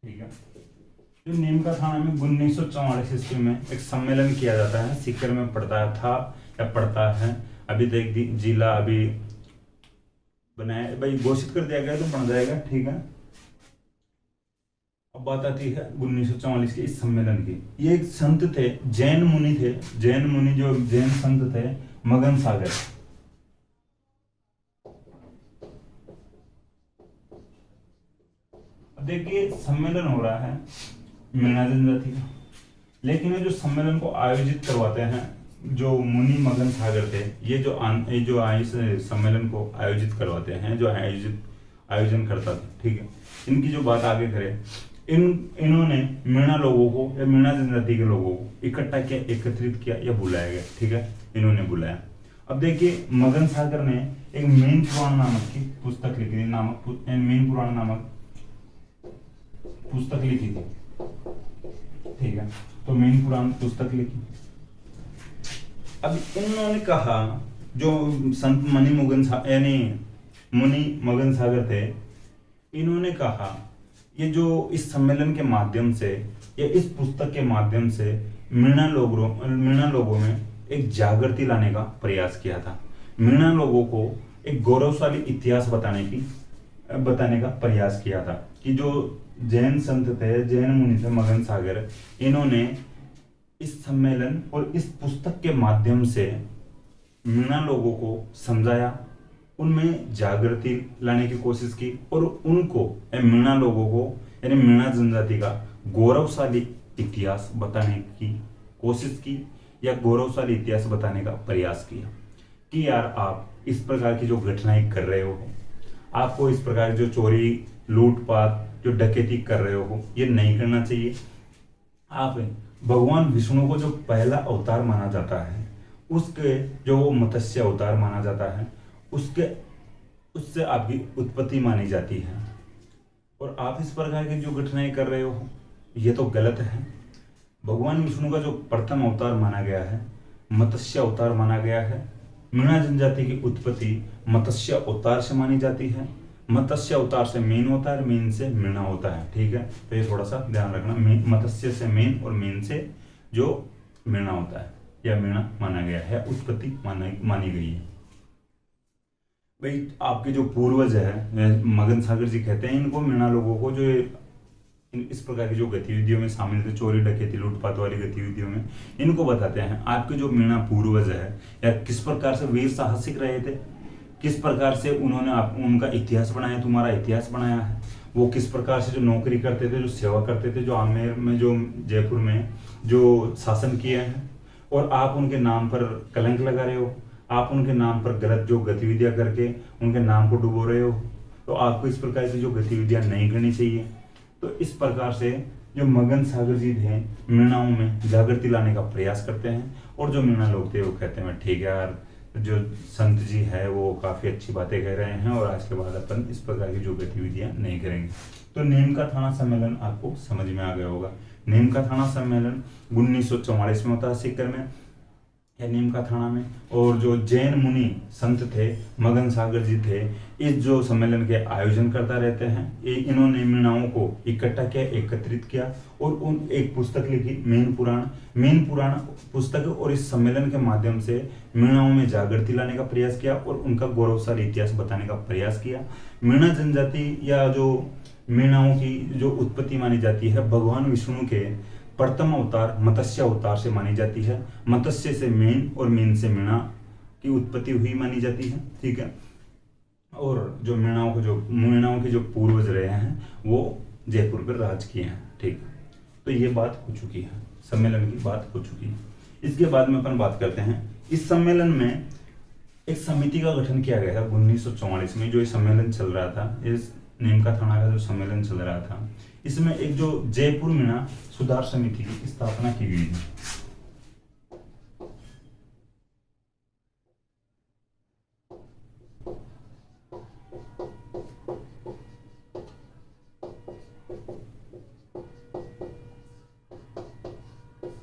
Speaker 1: ठीक है, जो नीम का थाना में 1944 ईस्वी में एक सम्मेलन किया जाता है, सिक्कर में पड़ता था या पड़ता है। अभी देख जिला अभी बनाया भाई, घोषित कर दिया गया तो बन जाएगा। ठीक है, अब बात आती है 1944 के इस सम्मेलन की। ये एक संत थे, जैन मुनि थे, जैन मुनि जो जैन संत थे मगन सागर। देखिए सम्मेलन हो रहा है मीणा जनजाति का, लेकिन ये जो सम्मेलन को आयोजित करवाते हैं जो मुनि मगन सागर थे, ये जो इस सम्मेलन को आयोजित करवाते हैं, जो आयोजन करता था। ठीक है, इनकी जो बात आगे करें, इन्होंने मीणा लोगों को या मीणा जनजाति के लोगों को इकट्ठा किया, एकत्रित किया या बुलाया गया। ठीक है, इन्होंने बुलाया। अब देखिए मगन सागर ने एक मीन पुराण नामक की पुस्तक लिखी थी, मीन पुराण नामक पुस्तक लिखी थी। ठीक है, तो मीन पुराण पुस्तक लिखी। अब इन्होंने कहा, जो संत मुनि मगन सागर थे, इन्होंने कहा ये जो इस सम्मेलन के माध्यम से या इस पुस्तक के माध्यम से मीणा लोगों में एक जागृति लाने का प्रयास किया था। मीणा लोगों को एक गौरवशाली इतिहास बताने का प्रयास किया था कि जो जैन संत थे, जैन मुनि थे मगन सागर, इन्होंने इस सम्मेलन और इस पुस्तक के माध्यम से मीणा लोगों को समझाया उनमें जागृति लाने की कोशिश की और उनको मीणा लोगों को यानी मीणा जनजाति का गौरवशाली इतिहास बताने की कोशिश की या गौरवशाली इतिहास बताने का प्रयास किया कि यार आप इस प्रकार की जो घटनाएं कर रहे हो, आपको इस प्रकार की जो चोरी लूटपाट जो डकैती कर रहे हो ये नहीं करना चाहिए। आप भगवान विष्णु को जो पहला अवतार माना जाता है, उसके जो वो मत्स्य अवतार माना जाता है, उसके उससे आपकी उत्पत्ति मानी जाती है और आप इस प्रकार की जो घटनाएं कर रहे हो ये तो गलत है। भगवान विष्णु का जो प्रथम अवतार माना गया है, मत्स्य अवतार माना गया है। मीणा जनजाति की उत्पत्ति मत्स्य अवतार से मानी जाती है। मत्स्य अवतार से मीन होता है, मीन से मीणा होता है। ठीक है, तो ये थोड़ा सा ध्यान रखना, मत्स्य से मीन और मीन से जो मीणा होता है या मीणा माना गया है, उत्पत्ति मानी गई है। भाई आपके जो पूर्वज है मगन सागर जी कहते हैं इनको, मीणा लोगों को जो इस प्रकार की जो गतिविधियों में शामिल थे, चोरी डकैती लूटपाट वाली गतिविधियों में, इनको बताते हैं आपके जो मीणा पूर्वज है या किस प्रकार से वीर साहसिक रहे थे, किस प्रकार से उन्होंने उनका इतिहास बनाया, तुम्हारा इतिहास बनाया है। वो किस प्रकार से जो नौकरी करते थे, जो सेवा करते थे, जो आमेर में जो जयपुर में जो शासन किए हैं, और आप उनके नाम पर कलंक लगा रहे हो, आप उनके नाम पर गलत जो गतिविधियां करके उनके नाम को डुबो रहे हो। तो आपको इस प्रकार की जो गतिविधियां नहीं करनी चाहिए। तो इस प्रकार से जो मगन सागर जी थे मीणाओं में जागृति लाने का प्रयास करते हैं, और जो मीणा लोग थे वो कहते हैं ठीक है यार, जो संत जी है वो काफी अच्छी बातें कह रहे हैं और आज के बाद अपन इस प्रकार की जो गतिविधियां नहीं करेंगे। तो नीम का थाना सम्मेलन आपको समझ में आ गया होगा। नीम का थाना सम्मेलन 1944 में होता है सीकर में या नीम का थाना में, और जो जैन मुनि संत थे मगन सागर जी थे, इस जो सम्मेलन के आयोजन करता रहते हैं। इन्होंने मीणाओं को इकट्ठा किया, एकत्रित किया और उन एक पुस्तक लिखी मीन पुराण पुस्तक, और इस सम्मेलन के माध्यम से मीणाओं में जागृति लाने का प्रयास किया और उनका गौरवशाली इतिहास बताने का प्रयास किया। मीणा जनजाति या जो मीणाओं की जो उत्पत्ति मानी जाती है भगवान विष्णु के प्रथम अवतार मत्स्य अवतार से मानी जाती है। मत्स्य से मीन और मीन से मीणा की उत्पत्ति हुई मानी जाती है। ठीक है, और जो मीणाओं के जो पूर्वज रहे हैं वो जयपुर पर राज किए हैं। ठीक, तो ये बात हो चुकी है, सम्मेलन की बात हो चुकी है। इसके बाद में अपन बात करते हैं, इस सम्मेलन में एक समिति का गठन किया गया था 1944 में। जो ये सम्मेलन चल रहा था, इस नीम का थाना का जो सम्मेलन चल रहा था, इसमें एक जो जयपुर मीणा सुधार समिति की स्थापना की गई थी।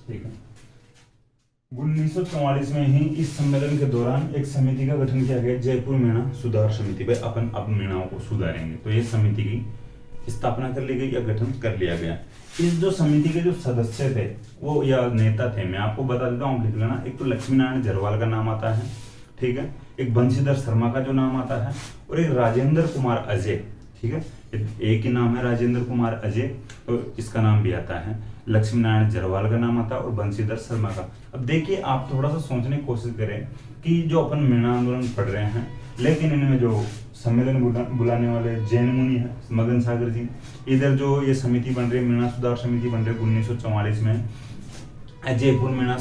Speaker 1: ठीक है, 1944 में ही इस सम्मेलन के दौरान एक समिति का गठन किया गया, जयपुर मीणा सुधार समिति। भाई अपन अब मीणाओं को सुधारेंगे, तो ये समिति की स्थापना कर ली गई या गठन कर लिया गया। इस जो समिति के जो सदस्य थे वो या नेता थे, मैं आपको बता देता हूँ, लिख लेना। एक तो लक्ष्मी नारायण जरवाल का नाम आता है, ठीक है, एक बंशीधर शर्मा का जो नाम आता है, और एक राजेंद्र कुमार अजय। ठीक है, एक ही नाम है राजेंद्र कुमार अजय, तो इसका नाम भी आता है। लक्ष्मी नारायण जरवाल का नाम आता है और बंशीधर शर्मा का। अब देखिए, आप थोड़ा सा सोचने की कोशिश करें कि जो अपन मीणा आंदोलन पढ़ रहे हैं, लेकिन इनमें जो सम्मेलन बुलाने वाले जैन मुनि है मगन सागर जी, इधर जो ये समिति बन रही है मीणा सुधार समिति बन रही है 1944 में, जयपुर मीणा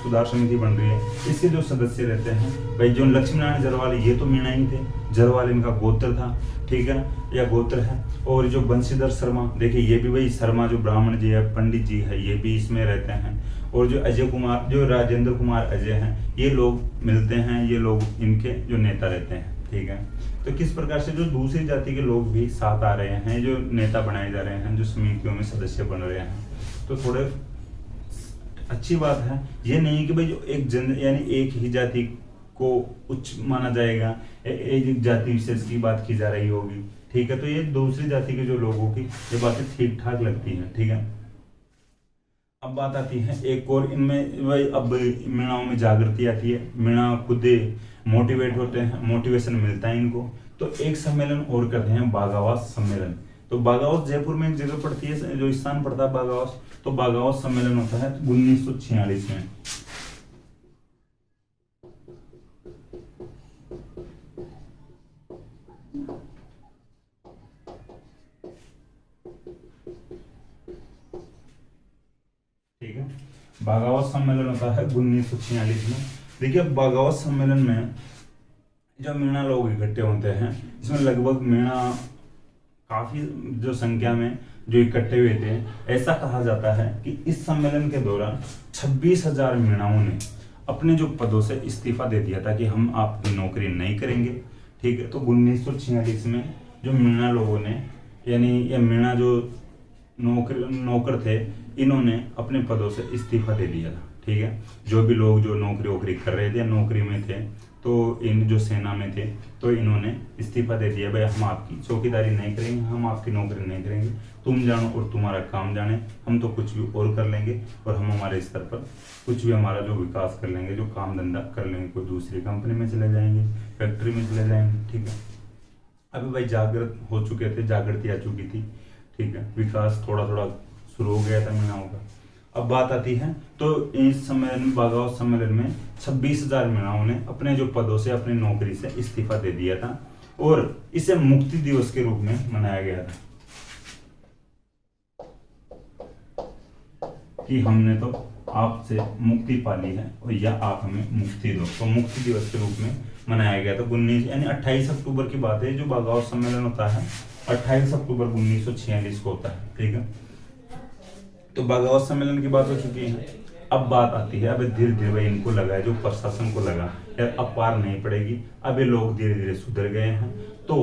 Speaker 1: सुधार समिति बन रही है। इसके जो सदस्य रहते हैं भाई, जो लक्ष्मी नारायण जरवाल ये तो मीणा ही थे, जरवाल इनका गोत्र था। ठीक है, या गोत्र है। और जो बंशीधर शर्मा, देखिए ये भी भाई शर्मा जो ब्राह्मण जी है, पंडित जी है, ये भी इसमें रहते हैं। और जो अजय कुमार, जो राजेंद्र कुमार अजय हैं, ये लोग मिलते हैं, ये लोग इनके जो नेता रहते हैं। ठीक है, तो किस प्रकार से जो दूसरी जाति के लोग भी साथ आ रहे हैं, जो नेता बनाए जा रहे हैं, जो समितियों में सदस्य बन रहे हैं, तो थोड़े अच्छी बात है। ये नहीं कि भाई जो एक यानी एक ही जाति को उच्च माना जाएगा, एक जाति विशेष की बात की जा रही होगी। ठीक है, तो ये दूसरी जाति के जो लोगों की ये बातें ठीक ठाक लगती हैं। ठीक है, अब बात आती है एक और, इनमें भाई अब मीणाओं में जागृति आती है, मीणा खुद मोटिवेट होते हैं, मोटिवेशन मिलता है इनको। तो एक सम्मेलन और करते हैं, बागावास सम्मेलन। तो बागावास जयपुर में एक जगह पड़ती है, जो स्थान पड़ता है बागावास, तो बागावास सम्मेलन होता है 1946 में। बगावत सम्मेलन होता है 1946 में। देखिए बगावत सम्मेलन में जो मीणा लोग इकट्ठे होते हैं, इसमें लगभग मीणा काफी जो संख्या में जो इकट्ठे हुए थे। ऐसा कहा जाता है कि इस सम्मेलन के दौरान 26,000 मीणाओं ने अपने जो पदों से इस्तीफा दे दिया था कि हम आपकी नौकरी नहीं करेंगे। ठीक है, तो 1946 में जो मीणा लोगों ने, यानी ये मीणा जो नौकर थे, इन्होंने अपने पदों से इस्तीफा दे दिया था। ठीक है, जो भी लोग जो नौकरी वोकरी कर रहे थे, नौकरी में थे, तो इन जो सेना में थे, तो इन्होंने इस्तीफा दे दिया, भाई हम आपकी चौकीदारी नहीं करेंगे, हम आपकी नौकरी नहीं करेंगे, तुम जानो और तुम्हारा काम जाने, हम तो कुछ भी और कर लेंगे और हम हमारे स्तर पर कुछ भी हमारा जो विकास कर लेंगे, जो काम धंधा कर लेंगे, कोई दूसरी कंपनी में चले जाएंगे, फैक्ट्री में चले जाएंगे। ठीक है, अभी भाई जागृत हो चुके थे, जागृति आ चुकी थी। ठीक है, विकास थोड़ा थोड़ा शुरू हो गया था मीणाओं का। अब बात आती है, तो इस सम्मेलन में, बगावत सम्मेलन में 26,000 मीणाओं ने अपने जो पदों से, अपनी नौकरी से इस्तीफा दे दिया था और इसे मुक्ति दिवस के रूप में मनाया गया था कि हमने तो आपसे मुक्ति पा ली है और या आप हमें मुक्ति दो। तो मुक्ति दिवस के रूप में मनाया गया था 19 यानी 28 अक्टूबर की बात है। जो बगावत सम्मेलन होता है 28 अक्टूबर 1946 को होता है। ठीक है, तो बगावत सम्मेलन की बात हो चुकी है। अब बात आती है, अब धीरे धीरे भाई इनको लगा है, जो प्रशासन को लगा यार अब पार नहीं पड़ेगी, अब ये लोग धीरे धीरे सुधर गए हैं। तो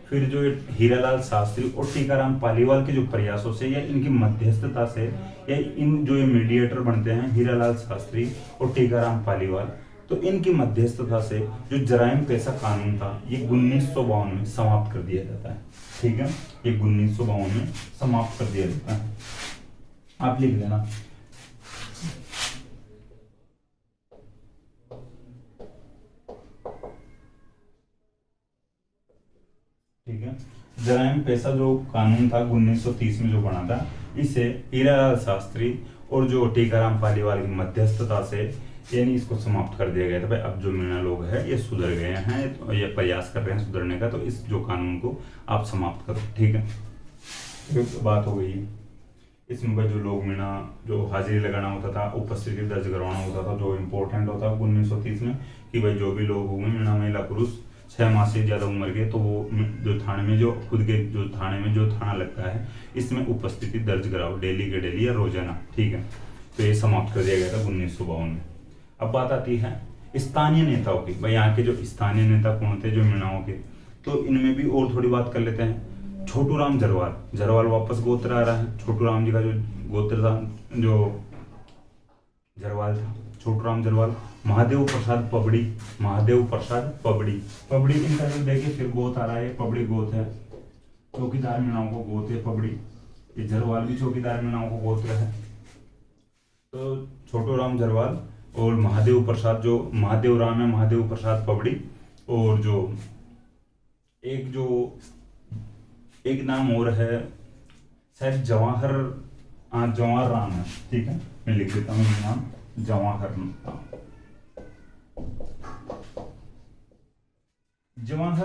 Speaker 1: फिर जो हीरालाल शास्त्री और टीकाराम पालीवाल के जो प्रयासों से या इनकी मध्यस्थता से, या इन जो ये मीडिएटर बनते हैं हीरालाल शास्त्री और टीकाराम पालीवाल, तो इनकी मध्यस्थता से जो जराइम पेशा कानून था ये 1952 में समाप्त कर दिया जाता है। ठीक है, ये 1952 में समाप्त कर दिया जाता है। आप लिख लेना। ठीक है, जराइम पेशा जो कानून था 1930 में जो बना था, इसे हीरालाल शास्त्री और जो टीकाराम पालीवाल की मध्यस्थता से यानी इसको समाप्त कर दिया गया था। भाई अब जो मीणा लोग हैं ये सुधर गए हैं, तो ये प्रयास कर रहे हैं सुधरने का, तो इस जो कानून को आप समाप्त करो। ठीक है, तो बात हो गई। इसमें भाई जो लोग मीणा जो हाजिरी लगाना होता था, उपस्थिति दर्ज करवाना होता था, जो इम्पोर्टेंट होता है 1930 में कि भाई जो भी लोग होंगे मीणा महिला पुरुष 6 माह से ज्यादा उम्र के, तो वो जो थाने में जो खुद के जो थाने में जो थाना लगता है इसमें उपस्थिति दर्ज कराओ, डेली के डेली या रोजाना। ठीक है, तो ये समाप्त कर दिया गया था 1952 में। अब बात आती है स्थानीय नेताओं की। भाई यहाँ के जो स्थानीय नेता कौन थे जो मीणाओं के, तो इनमें भी और थोड़ी बात कर लेते हैं। छोटू राम जरवाल, जरवाल वापस गोत्र आ रहा है। छोटू राम जी का जो गोत्र था, जो जरवाल था, छोटू राम जरवाल। महादेव प्रसाद पबड़ी, महादेव प्रसाद पबड़ी, पबड़ी इनका जो देखिए फिर गोत आ रहा है, पबड़ी गोत है, चौकीदार मीणाओं को गोत है पबड़ी। ये जरवाल भी चौकीदार मीणाओं को गोत्र है। तो छोटू राम जरवाल और महादेव प्रसाद, जो महादेव राम है, महादेव प्रसाद पबड़ी, और जो एक नाम और है शायद जवाहर राम है। ठीक है, मैं लिख देता हूँ नाम जवाहर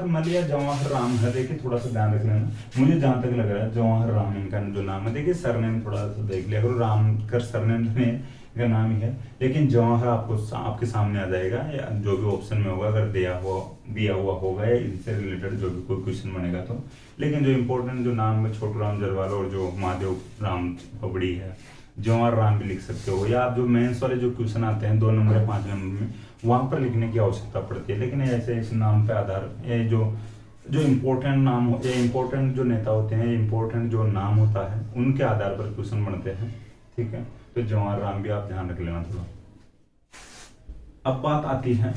Speaker 1: मल या जवाहर राम है। देखिए थोड़ा सा ध्यान रख लेना, मुझे जहां तक लग रहा है जवाहर राम इनका जो नाम है। देखिए सरनेम थोड़ा सा देख लिया करो, राम कर सरनेम का नाम ही है, लेकिन जवाहर आपके सामने आ जाएगा या जो भी ऑप्शन में होगा, अगर दिया हुआ होगा या इनसे रिलेटेड जो भी कोई क्वेश्चन बनेगा तो। लेकिन जो इम्पोर्टेंट जो नाम है छोटू राम जरवाल और जो महादेव राम पबड़ी है, जवाहर राम भी लिख सकते हो, या आप जो मेंस वाले जो क्वेश्चन आते हैं 2 नंबर या 5 नंबर में, वहां पर लिखने की आवश्यकता पड़ती है। लेकिन ऐसे इस नाम पे आधार ये जो इम्पोर्टेंट नाम हो, ये इम्पोर्टेंट जो नेता होते हैं, इम्पोर्टेंट जो नाम होता है उनके आधार पर क्वेश्चन बनते हैं। ठीक है, तो जवाहर राम भी आप ध्यान रख लेना थोड़ा। अब बात आती है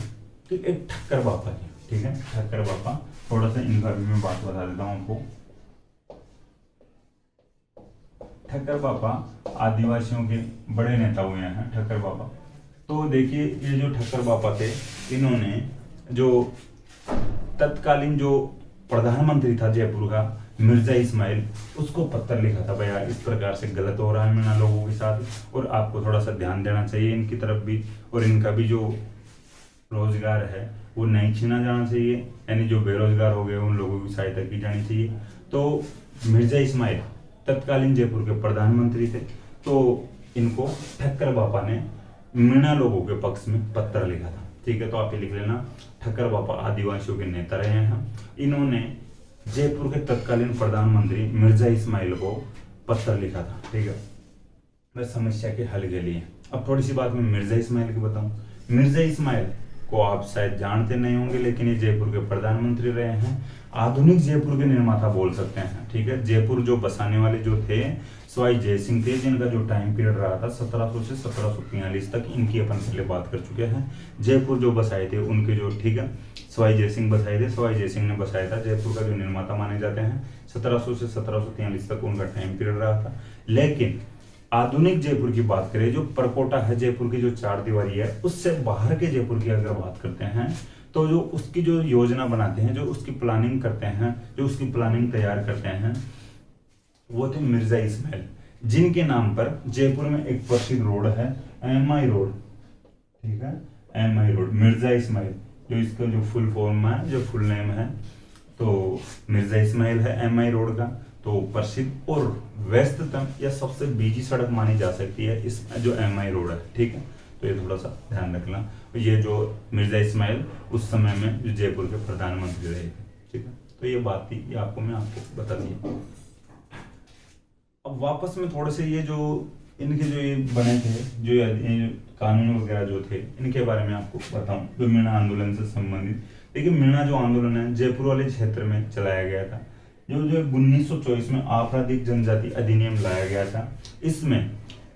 Speaker 1: कि एक ठक्कर बापा की। ठीक है, ठक्कर बापा, थोड़ा सा इनका भी मैं बात बता देता हूँ आपको। ठक्कर बापा आदिवासियों के बड़े नेता हुए हैं ठक्कर बापा। तो देखिए ये जो ठक्कर बापा थे, इन्होंने जो तत्कालीन जो प्रधानमंत्री था जयपुर का, मिर्जा इस्माइल, उसको पत्र लिखा था, भाई यार इस प्रकार से गलत हो रहा है मीणा लोगों के साथ और आपको थोड़ा सा ध्यान देना चाहिए इनकी तरफ भी, और इनका भी जो रोजगार है वो नहीं छीना जाना चाहिए, यानी जो बेरोजगार हो गए उन लोगों की सहायता की जानी चाहिए। तो मिर्जा इस्माइल तत्कालीन जयपुर के प्रधानमंत्री थे, तो इनको ठक्कर बापा ने मीणा लोगों के पक्ष में पत्र लिखा था। ठीक है, तो आप ये लिख लेना, ठक्कर बापा आदिवासियों के नेता रहे हैं। इन्होंने जयपुर के तत्कालीन प्रधानमंत्री मिर्जा इस्माइल को पत्र लिखा था। ठीक है, वह समस्या के हल के लिए। अब थोड़ी सी बात मैं मिर्जा इस्माइल की बताऊं। मिर्जा इस्माइल को आप शायद जानते नहीं होंगे, लेकिन ये जयपुर के प्रधानमंत्री रहे हैं, आधुनिक जयपुर के निर्माता बोल सकते हैं। ठीक है, जयपुर जो बसाने वाले जो थे सवाई जय सिंह थे, जिनका जो टाइम पीरियड रहा था 1700 से 1743 तक, इनकी अपन पहले बात कर चुके हैं। जयपुर जो बसाए थे उनके जो, ठीक है, सवाई जय सिंह बसाए थे, सवाई जय सिंह ने बसाया था। जयपुर का जो निर्माता माने जाते हैं, 1700 से 1743 तक उनका टाइम पीरियड रहा था। लेकिन आधुनिक जयपुर की बात करें, जो परकोटा है जयपुर की, जो चार दीवारी है, उससे बाहर के जयपुर की अगर बात करते हैं, तो जो उसकी जो योजना बनाते हैं, जो उसकी प्लानिंग करते हैं, जो उसकी प्लानिंग तैयार करते हैं, वो थे मिर्जा इस्माइल, जिनके नाम पर जयपुर में एक प्रसिद्ध रोड है, एमआई रोड। ठीक है, एमआई रोड, मिर्जा इस्माइल, जो इसका जो फुल फॉर्म है, जो फुल नेम है, तो मिर्जा इस्माइल है एमआई रोड का। तो प्रसिद्ध और व्यस्ततम या सबसे बिजी सड़क मानी जा सकती है इस जो एमआई रोड है। ठीक है, तो ये थोड़ा सा ध्यान रखना। ये जो मिर्जा इस्माइल उस समय में जो जयपुर के प्रधानमंत्री रहे थे। ठीक है, तो ये बात थी, ये आपको मैं आपको बता दी। अब वापस में थोड़े से ये जो इनके जो ये बने थे, जो ये कानून वगैरह जो थे, इनके बारे में आपको बताऊं, जो मीणा आंदोलन से संबंधित। देखिए, मीणा जो आंदोलन है जयपुर वाले क्षेत्र में चलाया गया था। जो 1924 में आपराधिक जनजाति अधिनियम लाया गया था, इसमें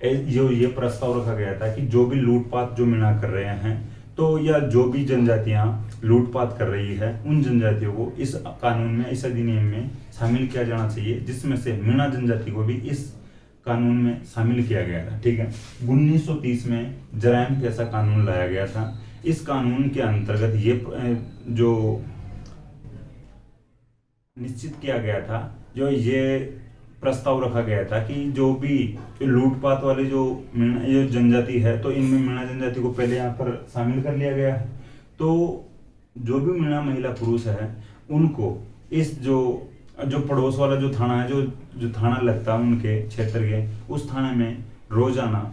Speaker 1: जो ये प्रस्ताव रखा गया था कि जो भी लूटपाट जो मीणा कर रहे हैं, तो या जो भी जनजातियां लूटपाट कर रही है, उन जनजातियों को इस कानून में, इस अधिनियम में शामिल किया जाना चाहिए, जिसमें से मीणा जनजाति को भी इस कानून में शामिल किया गया था। ठीक है, 1930 में जराइम कैसा कानून लाया गया था। इस कानून के अंतर्गत ये जो निश्चित किया गया था, जो ये प्रस्ताव रखा गया था कि जो भी लूटपाट वाले जो जनजाति है, तो इनमें मीणा जनजाति को पहले यहाँ पर शामिल कर लिया गया है। तो जो भी मीणा महिला पुरुष है, उनको इस जो पड़ोस वाला जो थाना है, जो थाना लगता है उनके क्षेत्र के, उस थाने में रोजाना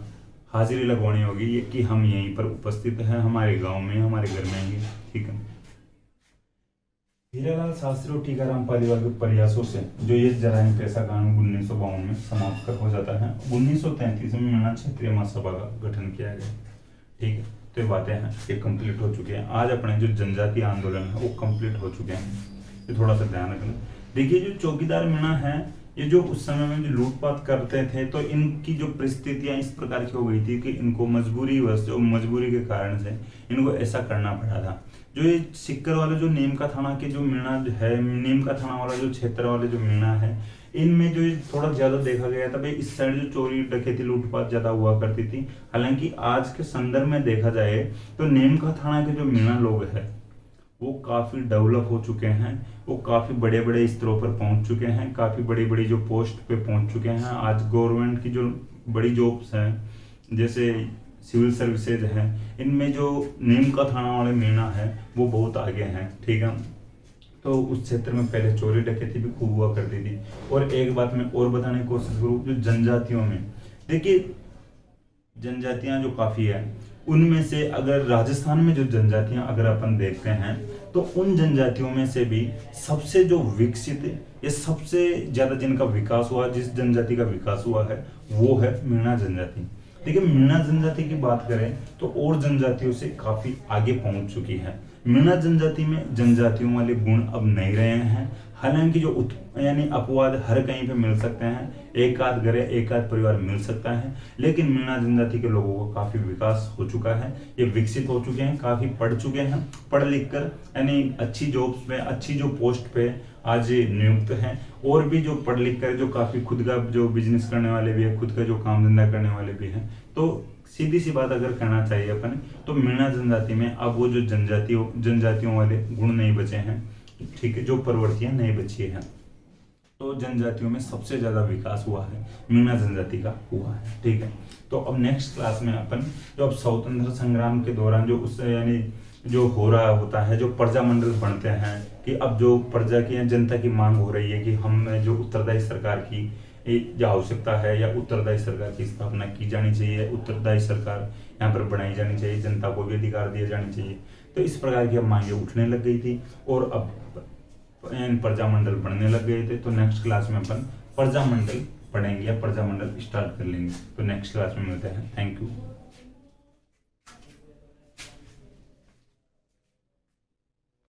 Speaker 1: हाजिरी लगवानी होगी, ये कि हम यहीं पर उपस्थित हैं, हमारे गांव में, हमारे घर में ही। ठीक है, हीरालाल शास्त्री और टीकाराम पालीवाल के प्रयासों से जो ये जराइम पेशा कानून 1952 में समाप्त हो जाता है। 1933 में मीणा क्षेत्रीय महासभा का गठन किया गया। ठीक है, तो ये बातें हैं, ये कंप्लीट हो चुके हैं। आज अपने जो जनजातीय आंदोलन है वो कंप्लीट हो चुके हैं, ये थोड़ा सा ध्यान रखना। देखिए, जो चौकीदार मीणा है, ये जो उस समय में जो लूटपाट करते थे, तो इनकी जो परिस्थितियां इस प्रकार की हो गई थी कि इनको मजबूरी के कारण से इनको ऐसा करना पड़ा था। जो ये सिक्कर वाले जो नीम का थाना के जो मीणा है, नीम का थाना वाला जो क्षेत्र वाले जो मीणा है, इनमें जो थोड़ा ज्यादा देखा गया था भाई, इस साइड जो चोरी डकैती लूटपाट ज्यादा हुआ करती थी। हालांकि आज के संदर्भ में देखा जाए तो नीम का थाना के जो मीणा लोग हैं वो काफी डेवलप हो चुके हैं, वो काफी बड़े बड़े स्तरों पर पहुंच चुके हैं, काफी बड़ी बड़ी जो पोस्ट पे पहुंच चुके हैं। आज गवर्नमेंट की जो बड़ी जॉब्स हैं, जैसे सिविल सर्विसेज है, इनमें जो नीम का थाना वाले मीणा है वो बहुत आगे हैं। ठीक है, तो उस क्षेत्र में पहले चोरी डकैती भी खूब हुआ करती थी। और एक बात मैं और बताने की कोशिश करूँ, जो जनजातियों में, देखिए जनजातियां जो काफी है, उनमें से अगर राजस्थान में जो जनजातियां अगर अपन देखते हैं, तो उन जनजातियों में से भी सबसे जो विकसित या सबसे ज्यादा जिनका विकास हुआ, जिस जनजाति का विकास हुआ है, वो है मीणा जनजाति। देखिए, मीणा जनजाति की बात करें तो और जनजातियों से काफी आगे पहुंच चुकी है। मीणा जनजाति में जनजातियों वाले गुण अब नहीं रहे हैं। हालांकि जो यानी अपवाद हर कहीं पे मिल सकते हैं, एक आध घर एक आध परिवार मिल सकता है, लेकिन मीणा जनजाति के लोगों को काफी विकास हो चुका है, ये विकसित हो चुके हैं, काफी पढ़ चुके हैं, पढ़ लिख कर यानी अच्छी जॉब्स में, अच्छी जो पोस्ट पे आज नियुक्त हैं। और भी जो पढ़ लिख कर जो काफी खुद का जो बिजनेस करने वाले भी है, खुद का जो काम धंधा करने वाले भी हैं। तो सीधी सी बात अगर कहना चाहिए अपन, तो मीणा जनजाति में अब वो जो जनजातियों वाले गुण नहीं बचे हैं। ठीक है, जो प्रवृत्तियां नहीं बची हैं, तो जनजातियों में सबसे ज्यादा विकास हुआ है मीणा जनजाति का हुआ है। ठीक है, तो अब नेक्स्ट क्लास में अपन जो अब स्वतंत्र संग्राम के दौरान जो उससे यानी जो हो रहा होता है, जो प्रजा मंडल बनते हैं, कि अब जो प्रजा की या जनता की मांग हो रही है कि हमें जो उत्तरदायी सरकार की जो आवश्यकता है या उत्तरदायी सरकार की स्थापना की जानी चाहिए, उत्तरदायी सरकार यहाँ पर बनाई जानी चाहिए, जनता को भी अधिकार दिए जाने चाहिए। तो इस प्रकार की अब मांगे उठने लग गई थी और अब प्रजामंडल बनने लग गए थे। तो नेक्स्ट क्लास में अपन प्रजामंडल पढ़ेंगे या प्रजामंडल स्टार्ट कर लेंगे। तो नेक्स्ट क्लास में मिलते हैं। Thank you.